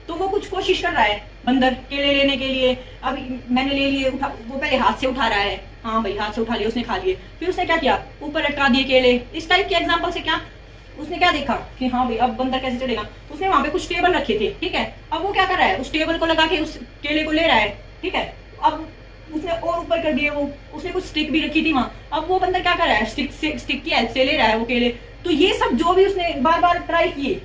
तो वो कुछ कोशिश कर रहा है बंदर केले लेने के लिए। अब मैंने ले लिए, उठा, वो पहले हाथ से उठा रहा है, हाँ भाई हाथ से उठा लिए, उसने खा लिए। फिर उसने क्या किया? ऊपर लटका दिए केले। इस टाइप के एग्जांपल से क्या उसने क्या देखा कि हाँ भाई अब बंदर कैसे चढ़ेगा। उसने वहां पे कुछ टेबल रखे थे, ठीक है। अब वो क्या कर रहा है? उस टेबल को लगा के उस केले को ले रहा है, ठीक है। अब उसने और ऊपर कर दिए, वो उसने कुछ स्टिक भी रखी थी वहां। अब वो बंदर क्या कर रहा है? स्टिक की हेल्प से ले रहा है वो केले। तो ये सब जो भी उसने बार बार ट्राई किए,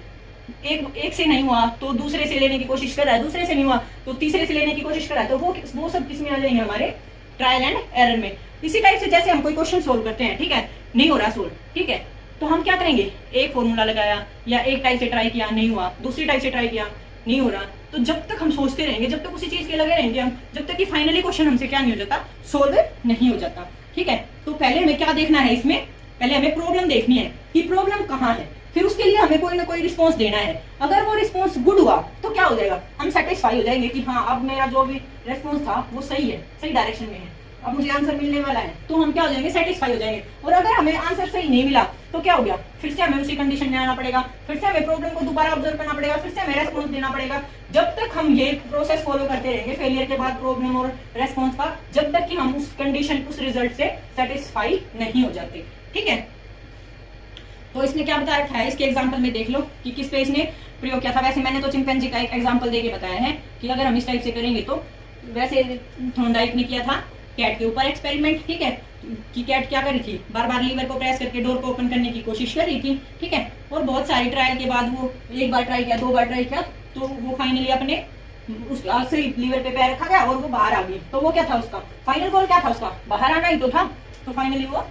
एक से नहीं हुआ तो दूसरे से लेने की कोशिश कर रहा है, दूसरे से नहीं हुआ तो तीसरे से लेने की कोशिश कर रहा है। तो वो सब किस में आ जाएंगे? हमारे ट्रायल एंड एरर में। इसी टाइप से जैसे हम कोई क्वेश्चन सोल्व करते हैं, ठीक है, नहीं हो रहा सोल्व, ठीक है, तो हम क्या करेंगे? एक फॉर्मूला लगाया, या एक टाइप से ट्राई किया, नहीं हुआ, दूसरी टाइप से ट्राई किया, नहीं हो रहा, तो जब तक हम सोचते रहेंगे, जब तक उसी चीज के लगे रहेंगे हम, जब तक कि फाइनली क्वेश्चन हमसे क्या नहीं हो जाता? सोल्व नहीं हो जाता, ठीक है। तो पहले हमें क्या देखना है इसमें? पहले हमें प्रॉब्लम देखनी है कि प्रॉब्लम कहाँ है, फिर उसके लिए हमें कोई ना कोई रिस्पॉन्स देना है। अगर वो रिस्पॉन्स गुड हुआ तो क्या हो जाएगा? हम सेटिस्फाई हो जाएंगे कि हाँ अब मेरा जो भी रिस्पॉन्स था वो सही है, सही डायरेक्शन में है, अब मुझे आंसर मिलने वाला है, तो हम क्या हो जाएंगे? सेटिस्फाई हो जाएंगे। और अगर हमें आंसर सही नहीं मिला तो क्या हो गया? फिर से हमें उसी कंडीशन में आना पड़ेगा, फिर से हमें प्रॉब्लम को दोबारा ऑब्जर्व करना पड़ेगा, फिर से हमें रेस्पॉन्स देना पड़ेगा। जब तक हम ये प्रोसेस फॉलो करते रहेंगे फेलियर के बाद प्रॉब्लम और रेस्पॉन्स का, जब तक कि हम उस कंडीशन, उस रिजल्ट से सेटिस्फाई नहीं हो जाते, ठीक है। तो इसने क्या बता रखा है? इसके एग्जाम्पल में देख लो कि किस पे इसने प्रयोग किया था। वैसे मैंने तो चिंपैंजी का एक एग्जाम्पल देके बताया है कि अगर हम इस टाइप से करेंगे तो। वैसे थॉर्नडाइक ने किया था कैट के ऊपर एक्सपेरिमेंट, ठीक है, कि कैट क्या कर रही थी? बार बार लीवर को प्रेस करके डोर को ओपन करने की कोशिश कर रही थी, ठीक है। और बहुत सारी ट्रायल के बाद वो एक बार ट्राई किया, 2 बार ट्राई किया, तो वो फाइनली अपने उस से लीवर पे पैर रखा गया और वो बाहर आ गई। तो वो क्या था? उसका फाइनल गोल क्या था? उसका बाहर आना ही तो था। तो फाइनली वो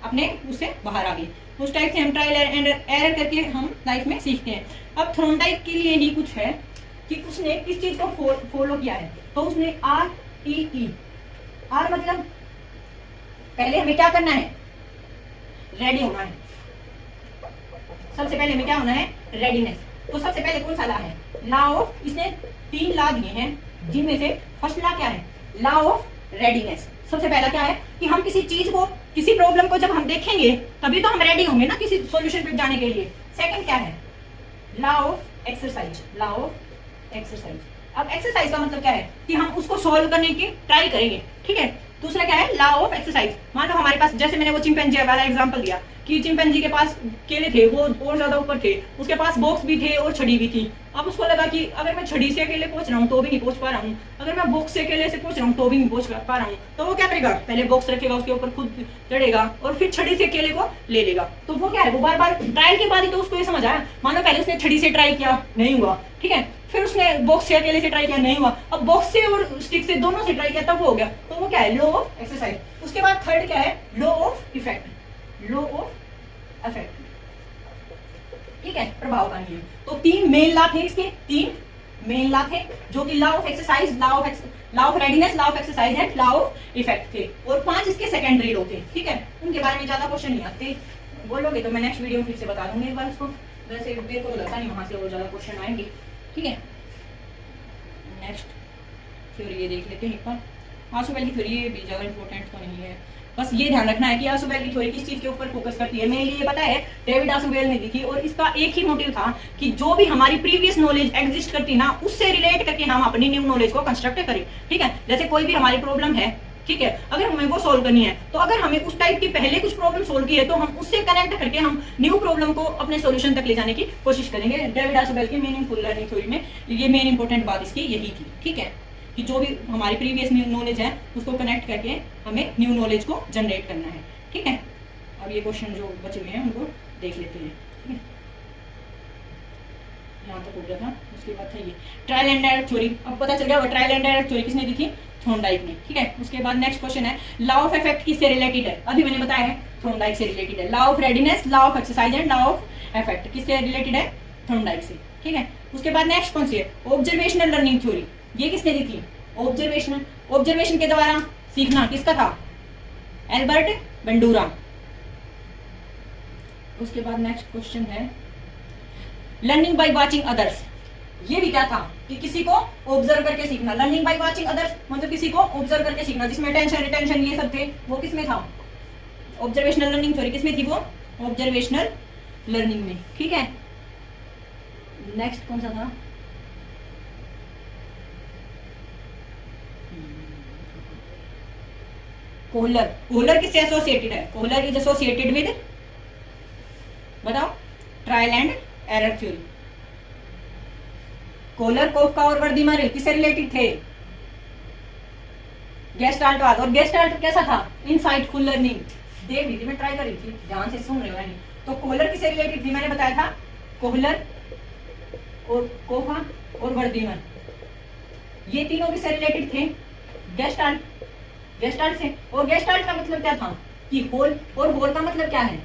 अपने उससे बाहर आ गई। उस टाइप से हम ट्रायल एंड एरर करके हम लाइफ में सीखते हैं। अब थॉर्नडाइक के लिए ही कुछ है कि उसने किस चीज को फॉलो किया है। तो उसने REE, आर मतलब पहले हमें क्या करना है? रेडी होना है। सबसे पहले हमें क्या होना है? रेडीनेस। तो सबसे पहले कौन सा ला है? लॉ ऑफ, इसने 3 लॉ दिए हैं, जिनमें से फर्स्ट लॉ क्या है? Law of readiness. सबसे पहला क्या है कि हम किसी चीज को, किसी प्रॉब्लम को जब हम देखेंगे तभी तो हम रेडी होंगे ना किसी सॉल्यूशन पे जाने के लिए। सेकंड क्या है? Law of exercise, law of exercise. अब एक्सरसाइज का मतलब क्या है कि हम उसको सॉल्व करने की ट्राई करेंगे, ठीक है। दूसरा क्या है? Law of exercise. मान लो हमारे पास, जैसे मैंने वो चिंपैंजी वाला एग्जांपल दिया कि चिंपैंजी के पास केले थे, वो और ज्यादा ऊपर थे, उसके पास बॉक्स भी थे और छड़ी भी थी। अब उसको लगा कि अगर मैं छड़ी से अकेले पहुंच रहा हूँ तो भी नहीं पहुंच पा रहा हूँ, अगर मैं बॉक्स से अकेले से पहुंच रहा हूँ तो भी नहीं पहुंच पा रहा हूँ, तो वो क्या करेगा, पहले बॉक्स रखेगा, उसके ऊपर खुद चढ़ेगा और फिर छड़ी से अकेले को ले लेगा। तो वो क्या है, वो बार बार ट्रायल के बाद ही तो उसको ये समझ आया। मानो पहले उसने छड़ी से ट्राई किया, नहीं हुआ, ठीक है, फिर उसने बॉक्स से अकेले से ट्राई किया, नहीं हुआ, अब बॉक्स से और स्टिक से दोनों से ट्राई किया, तब वो हो गया। तो वो क्या है, लॉ ऑफ एक्सरसाइज। उसके बाद थर्ड क्या है, law of effect, law of effect, ठीक है, प्रभाव का नियम। तो 3 मेन लॉ थे इसके, 3 मेन लॉ थे, जो कि law of exercise, law of readiness, law of exercise and law of effect थे, और 5 इसके सेकेंडरी लॉ थे, ठीक है, उनके बारे में ज्यादा क्वेश्चन नहीं आते। बोलोगे तो मैं नेक्स्ट वीडियो में फिर से बता दूंगी एक बार उसको, वैसे मेरे को लगता नहीं वहां से और ज्यादा क्वेश्चन आएंगे, ठीक है। नेक्स्ट थ्योरी ये देख लेते हैं एक बार, आसुबेल की थ्योरी, ये भी ज्यादा इंपॉर्टेंट तो नहीं है, बस ये ध्यान रखना है कि आसुबेल की थ्योरी किस चीज के ऊपर फोकस करती है। मेरे लिए ये पता है, डेविड आसुबेल ने दी थी, और इसका एक ही मोटिव था कि जो भी हमारी प्रीवियस नॉलेज एग्जिस्ट करती ना, उससे रिलेट करके हम अपनी न्यू नॉलेज को कंस्ट्रक्ट करें, ठीक है। जैसे कोई भी हमारी प्रॉब्लम है, ठीक है, अगर हमें वो सॉल्व करनी है, तो अगर हमें उस टाइप की पहले कुछ प्रॉब्लम सॉल्व की है, तो हम उससे कनेक्ट करके हम न्यू प्रॉब्लम को अपने सॉल्यूशन तक ले जाने की कोशिश करेंगे। डेविड आसुबेल की मीनिंगफुल लर्निंग थ्योरी में ये मेन इंपॉर्टेंट बात इसकी यही थी, ठीक है, कि जो भी हमारी प्रीवियस नॉलेज है उसको कनेक्ट करके हमें न्यू नॉलेज को जनरेट करना है, ठीक है। अब ये क्वेश्चन जो बचे हुए हैं उनको देख लेते हैं, ठीक है, यहाँ तक हो गया था। उसके बाद था ये ट्रायल एंड एरर थ्योरी। अब पता चल गया वो ट्रायल एंड एरर थ्योरी किसने दी थी, थॉर्नडाइक ने, ठीक है। उसके बाद नेक्स्ट क्वेश्चन है, लॉ ऑफ इफेक्ट किससे रिलेटेड है, अभी मैंने बताया है थॉर्नडाइक से रिलेटेड है। Law of readiness, law of exercise and law of effect किससे रिलेटेड है, थॉर्नडाइक से, ठीक है। उसके बाद नेक्स्ट कौन सी है, ऑब्जर्वेशनल लर्निंग थ्योरी, ये किसने दी थी, ऑब्जर्वेशन के द्वारा सीखना किसका था, एल्बर्ट बंडूरा। उसके बाद नेक्स्ट क्वेश्चन है लर्निंग बाय वाचिंग अदर्स, ये भी क्या था कि किसी को ऑब्जर्व करके सीखना। लर्निंग बाय वाचिंग अदर्स मतलब किसी को ऑब्जर्व करके सीखना, जिसमें टेंशन रिटेंशन ये सब थे, वो किसमें था, ऑब्जर्वेशनल लर्निंग थ्योरी किसमें थी, वो ऑब्जर्वेशनल लर्निंग में, ठीक है। नेक्स्ट कौन सा था, कोहलर। कोहलर किससे एसोसिएटेड है, कोहलर इज एसोसिएटेड विद, बताओ, trial and error theory. Kohler, Koffka और वर्दीमर किससे रिलेटेड थे, गेस्टाल्टवाद। और गेस्टाल्ट कैसा था, इनसाइटफुल लर्निंग। देख लीजिए, मैं ट्राई कर रही थी, ध्यान से सुन रहे हो नहीं। तो कोहलर किससे रिलेटेड थी, मैंने बताया था, कोहलर और कोफा और वर्दीमर, ये तीनों किससे रिलेटेड थे, गेस्टाल्ट से। और गेस्टाल्ट का मतलब क्या था कि होल, और होल का मतलब क्या है,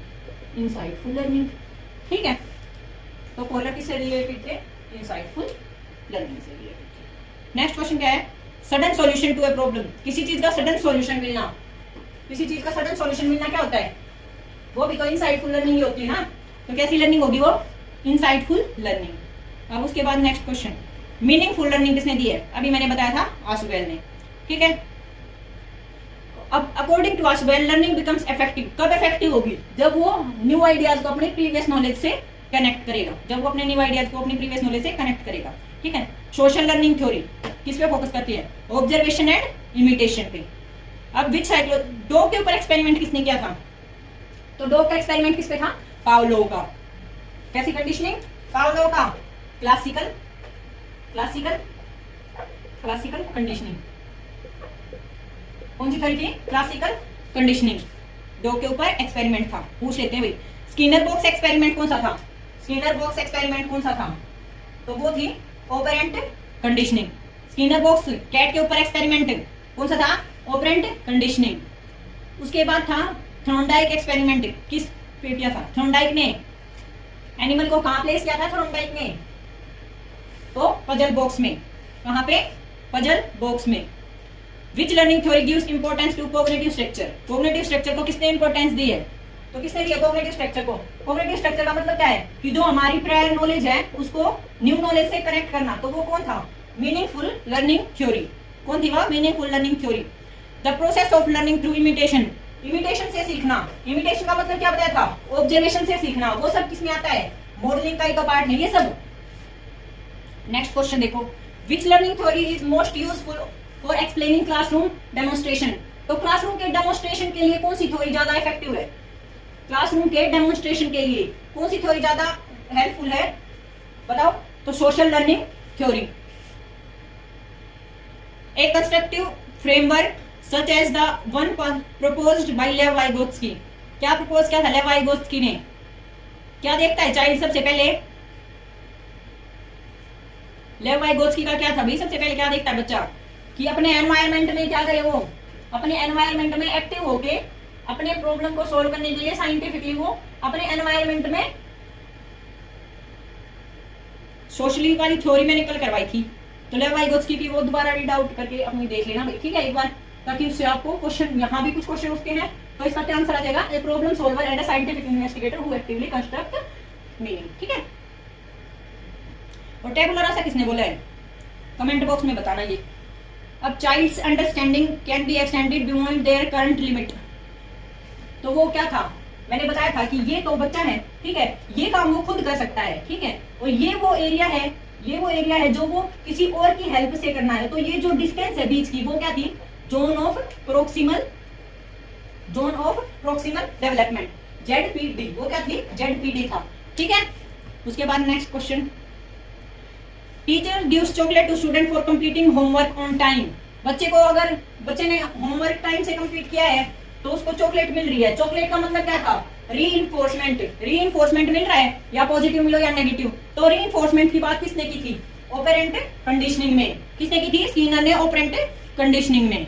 इनसाइटफुल लर्निंग, ठीक है। तो कोहलर किससे रिलेटेड थे, इनसाइटफुल लर्निंग से रिलेटेड थे। नेक्स्ट क्वेश्चन क्या है, sudden solution to a problem, किसी चीज का सडन सॉल्यूशन मिलना, किसी चीज का सडन सॉल्यूशन मिलना क्या होता है, वो भी तो इनसाइटफुल लर्निंग ही होती है ना। तो कैसी लर्निंग होगी वो, इनसाइटफुल लर्निंग। अब उसके बाद नेक्स्ट क्वेश्चन, मीनिंगफुल लर्निंग किसने दी है, अभी मैंने बताया था आसुबेल ने, ठीक है। अब according to Ausubel learning becomes effective, कब इफेक्टिव होगी, जब वो न्यू आइडियाज को अपने प्रीवियस नॉलेज से कनेक्ट करेगा, जब वो अपने न्यू आइडियाज को अपनी प्रीवियस नॉलेज से कनेक्ट करेगा, ठीक है। सोशल लर्निंग थ्योरी किस पे फोकस करती है, ऑब्जर्वेशन एंड इमिटेशन पे। अब विच साइक्लो, डॉग के ऊपर एक्सपेरिमेंट किसने किया था, तो डॉग का एक्सपेरिमेंट किस पे था, पावलोव का। कैसी कंडीशनिंग, पावलोव का क्लासिकल कंडीशनिंग। कौन सी थ्योरी थी, क्लासिकल कंडीशनिंग। डॉग के ऊपर एक्सपेरिमेंट था, पूछ लेते हैं भाई। स्किनर बॉक्स एक्सपेरिमेंट कौन सा था, स्किनर बॉक्स एक्सपेरिमेंट कौन सा था, तो वो थी operant conditioning. Skinner box cat के ऊपर एक्सपेरिमेंट कौन सा था, ऑपरेंट कंडीशनिंग। उसके बाद था थॉर्नडाइक एक्सपेरिमेंट, किस पे किया था, थॉर्नडाइक ने एनिमल को कहां प्लेस किया था, थॉर्नडाइक ने, तो पजल बॉक्स में। कहां पे, पजल बॉक्स में। Which learning theory gives importance to cognitive structure, cognitive structure को किसने इंपॉर्टेंस दी है, तो किसने दिया कोग्निटिव स्ट्रक्चर को। कोग्निटिव स्ट्रक्चर का मतलब क्या है कि जो हमारी प्रायर नॉलेज है उसको न्यू नॉलेज से कनेक्ट करना, तो वो कौन था, मीनिंगफुल लर्निंग थ्योरी। कौन थी वो, meaningful learning theory. The process of learning through imitation, imitation से सीखना। इमिटेशन का मतलब क्या बताया था, ऑब्जर्वेशन से सीखना। वो सब किसमें आता है, मॉडलिंग का एक पार्ट है ये सब। नेक्स्ट क्वेश्चन देखो, which learning theory is most useful for explaining classroom demonstration. तो क्लासरूम के डेमोन्स्ट्रेशन के लिए कौन सी थ्योरी ज्यादा इफेक्टिव है, क्लासरूम के डेमोन्स्ट्रेशन के लिए कौन सी थ्योरी ज्यादा हेल्पफुल है बताओ? तो social learning theory. A constructive framework such as the one proposed by Lev Vygotsky. क्या प्रपोज किया था लेव वाइगोत्स्की ने? क्या देखता है चाइल्ड सबसे पहले? लेव वाइगोत्स्की का क्या था भाई? सबसे पहले क्या देखता है बच्चा? कि अपने एनवायरनमेंट में क्या करे वो, अपने एनवायरनमेंट में एक्टिव होके अपने प्रॉब्लम को सोल्व करने के लिए साइंटिफिकली वो अपने एनवायरनमेंट में सोशली वाली थ्योरी में निकल करवाई थी। तो लेव वाइगोत्स्की की वो दोबारा रीड आउट करके अपनी देख लेना भाई, ठीक है, एक बार, ताकि उससे आपको क्वेश्चन, यहाँ भी कुछ क्वेश्चन उसके हैं तो इसका क्या आंसर आ जाएगा? A problem solver and a scientific investigator who actively construct meaning, ठीक है। और टेबुलर रासा किसने बोला है? कमेंट बॉक्स में बताना ये। अब child's understanding can be extended beyond their current limit. तो वो क्या था? मैंने बताया था कि ये तो बच्चा है, ठीक है, ये काम वो खुद कर सकता है, ठीक है, और ये वो एरिया है, ये वो एरिया है जो वो किसी और की हेल्प से करना है। तो ये जो डिस्टेंस है बीच की वो क्या थी? Zone of proximal development, ZPD, वो क्या थी? ZPD था, ठीक है। उसके बाद next question, teacher gives chocolate to student for completing homework on time. बच्चे को, अगर बच्चे ने होमवर्क टाइम से कंप्लीट किया है तो उसको चॉकलेट मिल रही है। चॉकलेट का मतलब क्या था? रीइंफोर्समेंट मिल रहा है, या पॉजिटिव मिलो या नेगेटिव। तो रीइंफोर्समेंट की बात किसने की थी? ऑपरेंट कंडीशनिंग में। किसने की थी? स्किनर ने ऑपरेंट कंडीशनिंग में।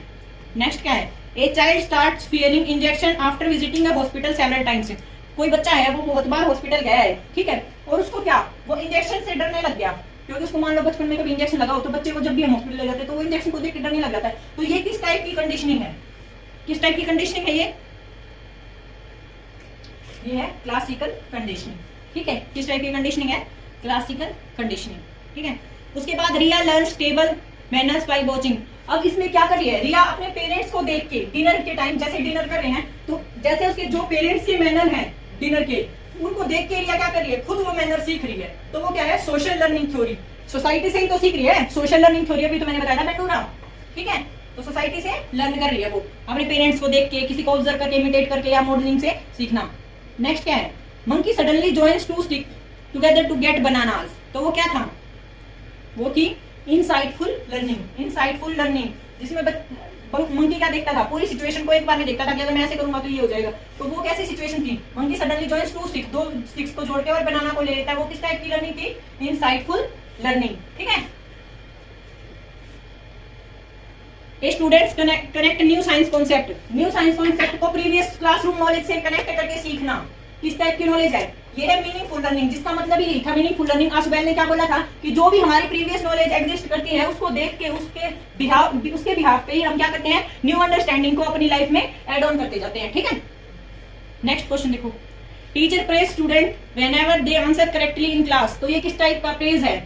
नेक्स्ट क्या है? A child starts fearing injection after visiting a hospital several times. कोई बच्चा है वो बहुत बार हॉस्पिटल गया है, ठीक है, और उसको क्या, वो इंजेक्शन से डरने लग गया, क्योंकि उसको मान लो बचपन में कभी इंजेक्शन लगा हो, तो बच्चे को जब भी हम हॉस्पिटल ले जाते हैं तो वो इंजेक्शन को देख के डरने लग जाता है। तो ये किस टाइप की कंडीशनिंग है? किस टाइप की कंडीशनिंग है ये है क्लासिकल कंडीशनिंग, ठीक है। किस टाइप की कंडीशनिंग है? क्लासिकल कंडीशनिंग, ठीक है। उसके बाद Riya learns table manners by watching. अब इसमें क्या कर रही है रिया? अपने पेरेंट्स को देख के डिनर के टाइम, जैसे डिनर कर रहे हैं तो जैसे उसके जो पेरेंट्स के मैनर हैं डिनर के, उनको देख के रिया क्या कर रही है? खुद वो मैनर सीख रही है। तो वो क्या है? Social learning theory. सोसाइटी से ही तो सीख रही है सोशल लर्निंग थ्योरी, अभी तो मैंने बताया था बेटूरा, ठीक है। तो सोसाइटी से लर्न कर रही है वो, अपने पेरेंट्स को देख के, किसी को ऑब्जर्व करके, इमिटेट करके या मॉडलिंग से सीखना। नेक्स्ट क्या है? Monkey suddenly joins to stick together to get bananas. तो वो क्या था? वो थी इनसाइटफुल लर्निंग, जिसमें मंकी क्या देखता था? पूरी सिचुएशन को एक बार में देखता था कि अगर मैं ऐसे करूंगा तो ये हो जाएगा। तो वो कैसी सिचुएशन थी? Monkey suddenly joins to stick, दो स्टिक्स को जोड़ के और बनाना को ले लेता है। वो किस टाइप की लर्निंग थी? इनसाइटफुल लर्निंग, ठीक है। A students connect new science concept को प्रीवियस क्लासरूम नॉलेज से कनेक्ट करके सीखना। किस टाइप की नॉलेज है? ये है मीनिंगफुल लर्निंग, जिसका मतलब ही था मीनिंगफुल लर्निंग। आसुबैल ने क्या बोला था कि जो भी हमारी प्रीवियस नॉलेज एग्जिस्ट करती है उसको देख के उसके बिहाफ पे ही हम क्या करते हैं? न्यू अंडरस्टैंडिंग को अपनी लाइफ में एड ऑन करते जाते हैं, ठीक है। नेक्स्ट क्वेश्चन देखो, teacher praise student whenever they answer correctly in class. तो ये किस टाइप का प्रेज है?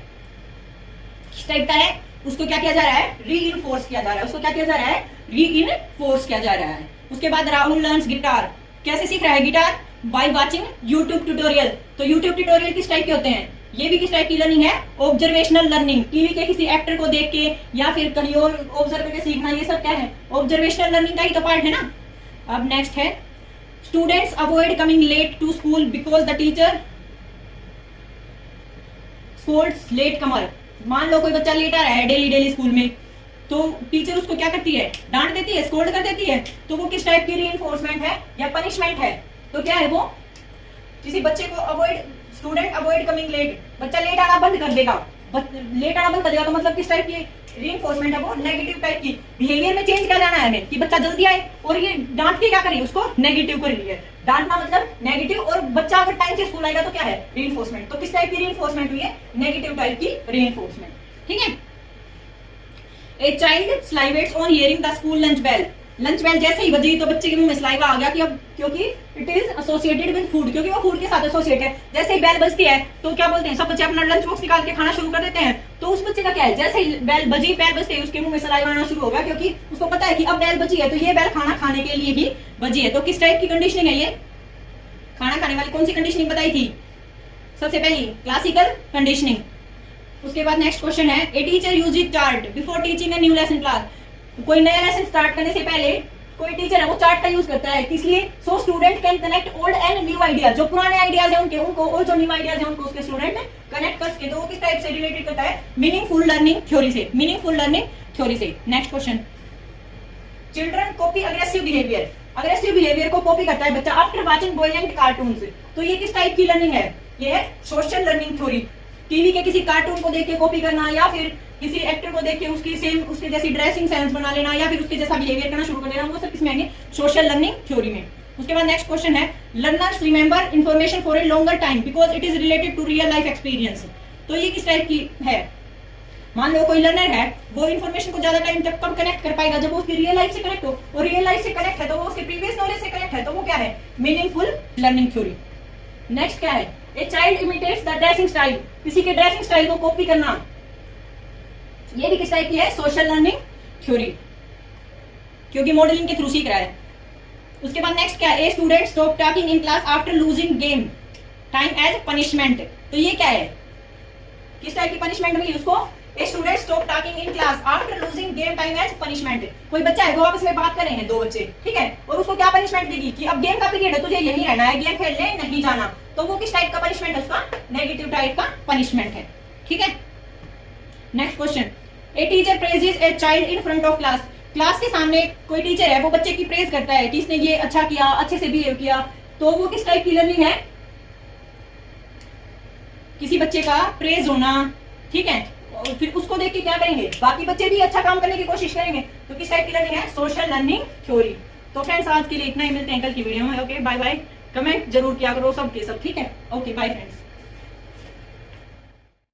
किस टाइप का है? उसको क्या किया जा रहा है? रीइंफोर्स किया जा रहा है। उसको क्या किया जा रहा है? रीइंफोर्स किया जा रहा है। उसके बाद राहुल लर्न्स गिटार। कैसे सीख रहा है guitar? By watching YouTube tutorial. तो यूट्यूब ट्यूटोरियल किस टाइप के होते हैं? ये भी किस टाइप की लर्निंग है? Observational learning. टीवी के किसी एक्टर को देख के या फिर कहीं और ऑब्जर्व करके सीखना, ये सब क्या है? ऑब्जर्वेशनल लर्निंग का ही तो पार्ट है ना। अब नेक्स्ट है, students avoid coming late to school because the teacher scolds late comer. मान लो कोई बच्चा लेट आ रहा है डेली स्कूल में, तो टीचर उसको क्या करती है? डांट देती है, स्कोल्ड कर देती है। तो वो किस टाइप की रीइंफोर्समेंट है या पनिशमेंट है? तो क्या है वो? किसी बच्चे को स्टूडेंट अवॉइड कमिंग लेट, बच्चा लेट आना बंद कर देगा। लेट आना बंद कर देगा तो मतलब किस टाइप की रीइंफोर्समेंट है वो? नेगेटिव टाइप की। बिहेवियर में चेंज कर जाना है हमें कि बच्चा जल्दी आए, और ये डांट के क्या कर रही है? उसको नेगेटिव कर रही है। डांटना मतलब नेगेटिव, और बच्चा अगर टाइम से स्कूल आएगा तो क्या है? रीइंफोर्समेंट। तो किस टाइप की रीइंफोर्समेंट हुई है? नेगेटिव टाइप की रीइंफोर्समेंट, ठीक है। A child salivates on hearing the school lunch bell. Lunch bell जैसे ही बजी तो बच्चे के मुंह में स्लाइवा आ गया कि अब, क्योंकि it is associated with food, क्योंकि वो फूड के साथ एसोसिएट है। जैसे ही बेल बजती है तो क्या बोलते हैं? सब बच्चे अपना लंच बॉक्स निकाल के खाना शुरू कर देते हैं। तो उस बच्चे का क्या है? जैसे ही बेल बजते ही उसके मुंह में स्लाइवा आना शुरू होगा, क्योंकि उसको पता है कि अब बेल बजी है तो ये बेल खाना खाने के लिए ही बजी है। तो किस टाइप की कंडीशनिंग है ये? खाना खाने वाली कौन सी कंडीशनिंग बताई थी सबसे पहली? Classical conditioning. उसके बाद नेक्स्ट क्वेश्चन है, a teacher use it chart before teaching a new lesson class. कोई नया लेसन स्टार्ट करने से पहले कोई टीचर है वो चार्ट का यूज करता है, इसलिए so student can connect old and new ideas, जो पुराने आइडियाज है उनके उनको, और जो न्यू आइडियाज है उनको उसके स्टूडेंट कनेक्ट कर सके। तो वो किस टाइप से रिलेटेड करता है, मीनिंगफुल लर्निंग थ्योरी से, मीनिंगफुल लर्निंग थ्योरी से। Next question, children copy aggressive behaviour, aggressive behaviour को कॉपी करता है बच्चा आफ्टर वाचिंग वॉयलेंट कार्टून्स। तो ये किस टाइप की लर्निंग है, ये है सोशल लर्निंग थ्योरी। टीवी के किसी कार्टून को देख के कॉपी करना, या फिर किसी एक्टर को देख के उसकी सेम उसके जैसी ड्रेसिंग सेंस बना लेना, या फिर उसके जैसा बिहेवियर करना शुरू कर देना, वो सब किसमें आएंगे, सोशल लर्निंग थ्योरी में। उसके बाद नेक्स्ट क्वेश्चन है, learners remember information for a longer time because it is related to real life experience. तो ये किस टाइप की है, मान लो कोई लर्नर है, वो इन्फॉर्मेशन को ज्यादा टाइम तक कब कनेक्ट कर पाएगा, जब वो उसकी रियल लाइफ से कनेक्ट हो, और रियल लाइफ से कनेक्ट है तो वो उसके प्रीवियस नॉलेज से कनेक्ट है, तो वो क्या है, मीनिंगफुल लर्निंग थ्योरी। नेक्स्ट क्या है, a child imitates the dressing style, किसी के ड्रेसिंग स्टाइल को कॉपी करना, ये भी किस टाइप की है, सोशल लर्निंग थ्योरी, क्योंकि मॉडलिंग के थ्रू सीख रहा है। उसके बाद नेक्स्ट क्या है, a student stop talking in class after losing game time as punishment. तो ये क्या है, किस टाइप की पनिशमेंट मिली उसको, a student stop talking in class after losing game time as punishment. कोई बच्चा है, वो आपस में बात कर रहे हैं दो बच्चे, ठीक है, और उसको क्या पनिशमेंट देगी कि अब गेम का पीरियड है, तुझे यहीं रहना है, गेम खेलने नहीं जाना। तो वो किस टाइप का पनिशमेंट है, उसका नेगेटिव टाइप का पनिशमेंट है, ठीक है। Next question, a teacher praises a child in front of class, class के सामने कोई टीचर है, वो बच्चे की प्रेज करता है कि इसने ये अच्छा किया, अच्छे से बिहेव किया। तो वो किस टाइप की लर्निंग है, किसी बच्चे का प्रेज होना, ठीक है, और फिर उसको देख के क्या करेंगे, बाकी बच्चे भी अच्छा काम करने की कोशिश करेंगे। तो किस टाइप की लर्निंग है, सोशल लर्निंग थ्योरी। तो फ्रेंड्स आज के लिए इतना ही, मिलते हैं कल की वीडियो में। ओके बाय बाय, कमेंट जरूर किया करो सबके सब, ठीक है। Okay bye friends.